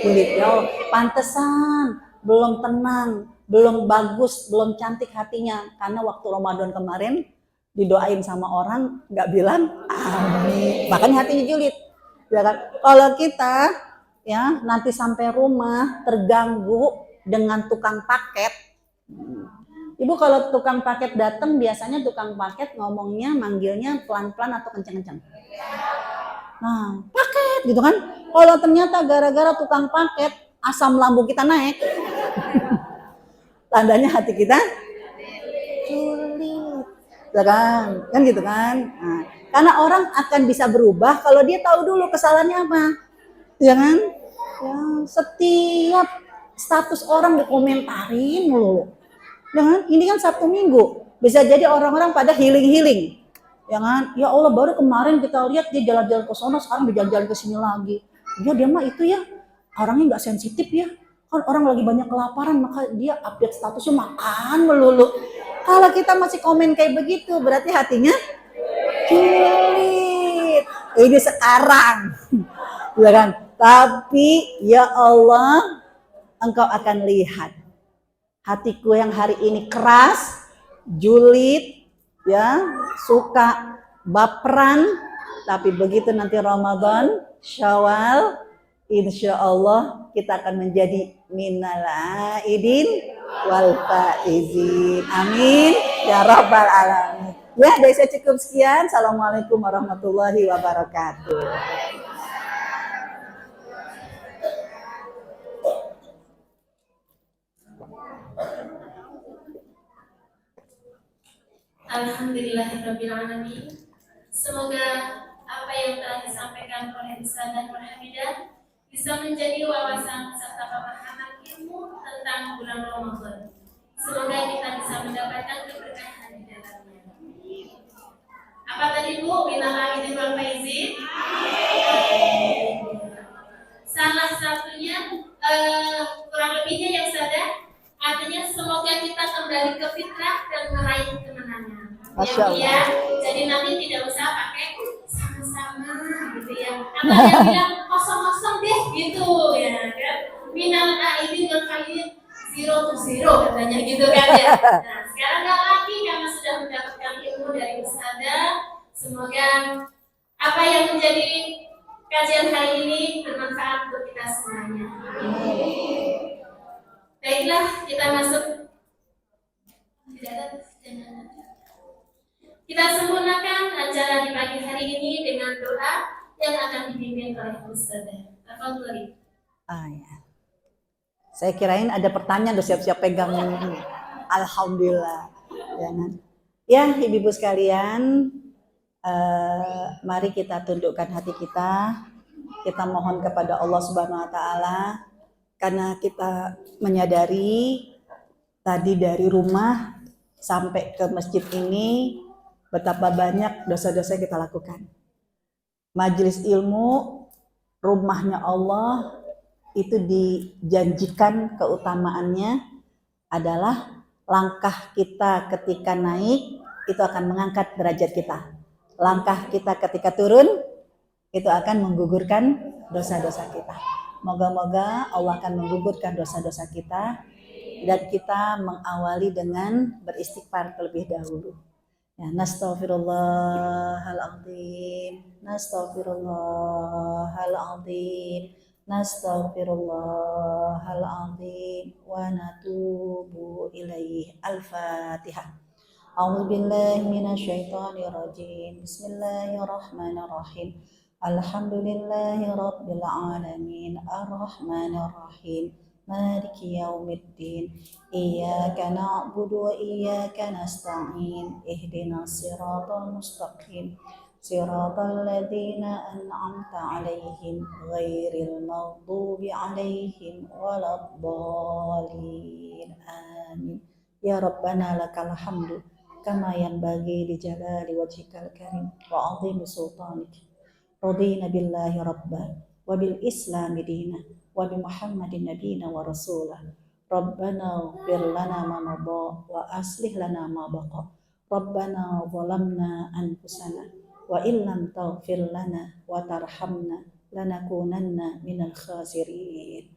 julid. Ya Allah, pantesan belum tenang, belum bagus, belum cantik hatinya. Karena waktu Ramadan kemarin didoain sama orang nggak bilang amin, makanya hatinya julid. Ya kan? Kalau kita ya nanti sampai rumah terganggu dengan tukang paket. Ibu kalau tukang paket datang biasanya tukang paket ngomongnya manggilnya pelan-pelan atau kenceng-kenceng. Nah, paket gitu kan. Kalau ternyata gara-gara tukang paket asam lambung kita naik, tandanya hati kita julid, ya kan gitu kan. Nah, karena orang akan bisa berubah kalau dia tahu dulu kesalahannya apa, ya kan. Ya, setiap status orang dikomentarin mulu, ya kan. Ini kan Sabtu Minggu, bisa jadi orang-orang pada healing, ya kan. Ya Allah baru kemarin kita lihat dia jalan-jalan ke sana, sekarang dia jalan-jalan ke sini lagi. Ya dia mah itu ya orangnya nggak sensitif ya, kan orang lagi banyak kelaparan maka dia update statusnya makan melulu. Kalau kita masih komen kayak begitu berarti hatinya julid. Ini sekarang, ya kan. Tapi ya Allah, engkau akan lihat hatiku yang hari ini keras, julid, ya, suka baperan, tapi begitu nanti Ramadan, Syawal, insya Allah kita akan menjadi minal aidin wal faizin. Amin ya rabbal alamin. Ya, dari saya cukup sekian. Assalamualaikum warahmatullahi wabarakatuh. Alhamdulillahirabbil alamin. Semoga apa yang telah disampaikan oleh Ustaz dan Hamidah bisa menjadi wawasan serta pemahaman ilmu tentang bulan Ramadan. Semoga kita bisa mendapatkan keberkahan di dalamnya. Apa tadi Bu? Minal aidin wal faizin. Salah satunya kurang lebihnya yang sadar, artinya semoga kita kembali ke fitrah dan meraih kemenangan. Masya Allah. Ya, jadi nanti tidak usah pakai sama-sama gitu ya. Atau yang bilang kosong-kosong deh gitu ya kan. Minal aidin wal faizin 0 to 0 katanya gitu kan ya. Nah, sekarang nggak lagi karena sudah mendapatkan ilmu dari Ustazah. Semoga apa yang menjadi kajian hari ini bermanfaat untuk kita semuanya. Baiklah, kita masuk. Kita sempurnakan acara di pagi hari ini dengan doa yang akan dipimpin oleh Ustazah. Tafadholi. Ya. Saya kirain ada pertanyaan, udah siap-siap pegang. Alhamdulillah. Ya, ibu-ibu sekalian, mari kita tundukkan hati kita. Kita mohon kepada Allah Subhanahu Wa Taala, karena kita menyadari tadi dari rumah sampai ke masjid ini betapa banyak dosa-dosa yang kita lakukan. Majelis ilmu, rumahnya Allah, itu dijanjikan keutamaannya adalah langkah kita ketika naik itu akan mengangkat derajat kita. Langkah kita ketika turun itu akan menggugurkan dosa-dosa kita. Moga-moga Allah akan menggugurkan dosa-dosa kita dan kita mengawali dengan beristighfar terlebih dahulu. Ya, nastaghfirullahaladzim, nastaghfirullahaladzim, nastaghfirullahaladzim, wa natubu ilaih. Al-Fatihah. A'udzubillahi minasyaitonirrajim. Bismillahirrahmanirrahim. Alhamdulillahi rabbil alamin. Ar-Rahmanirrahim. Maliki yaumiddin. Iyyaka na'budu wa iyyaka nasta'in. Ihdinas siratal mustaqim. Siratal ladzina an'amta 'alaihim ghairil maghdubi 'alaihim waladdallin. Amin. Ya Rabbana lakal hamdu kama yanbaghi li jalali wajhikal karim wa 'azimi sultanik. Radina billahi rabban wa bil islami dina wa bi Muhammadin nabiyina wa rasulah. Rabbana ighfir lana ma madha wa aslih lana ma baqa. Rabbana zalamna anfusana wa illam taghfir lana wa tarhamna lanakunanna minal khasirin.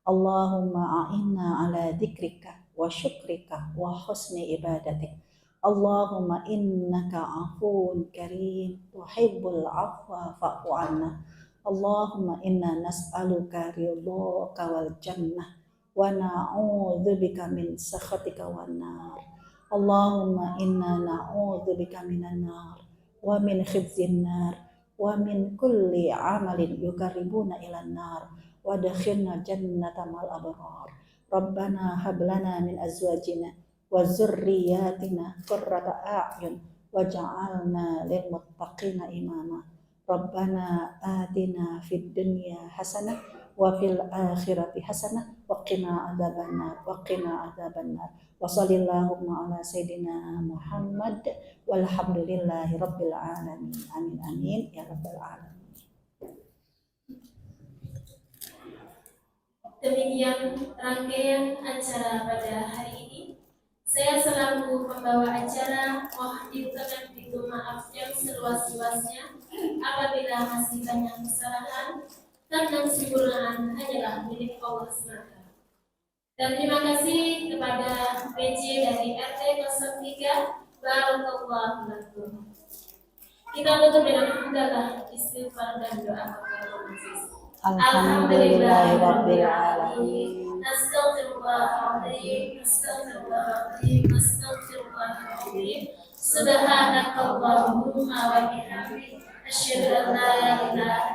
Allahumma a'inna ala dzikrika wa syukrika wa husni ibadatik. Allahumma innaka afuwun karim tuhibbul afwa fa'fu anna. Allahumma inna nas'aluka ridhaka wal jannah wa na'udzubika min sakhatika wan nar. Allahumma inna na'udzubika minan nar wa min khizyin nar wa min kulli amalin yuqarribuna ilan nar wa dakhilna jannata mal abrar. Rabbana hab lana min azwajina wa zurriyatina qurrata a'yun waj'alna lil muttaqina imama. Rabbana atina fid dunya hasanah wa fil akhirati hasanah wa qina adzabannar wa qina adzabannar. Wa sallallahu ala sayyidina Muhammad walhamdulillahi rabbil alamin. Amin amin ya rabbal alamin. Demikian rangkaian acara pada hari ini. Saya selaku pembawa acara mohon dibukakan pintu maaf yang seluas-luasnya apabila masih banyak kesalahan dan kesempurnaan hanyalah milik Allah semata. Dan terima kasih kepada PJ dari RT 03. Barakallahu lakum. Kita tutup dengan hamdalah, istighfar dan doa kepada Allah. Alhamdulillahirabbil alamin. Astaghfirullahaladzim, astaghfirullahaladzim, astaghfirullahaladzim. Subhanakallahumma wa bihamdik, asyhadu an la ilaha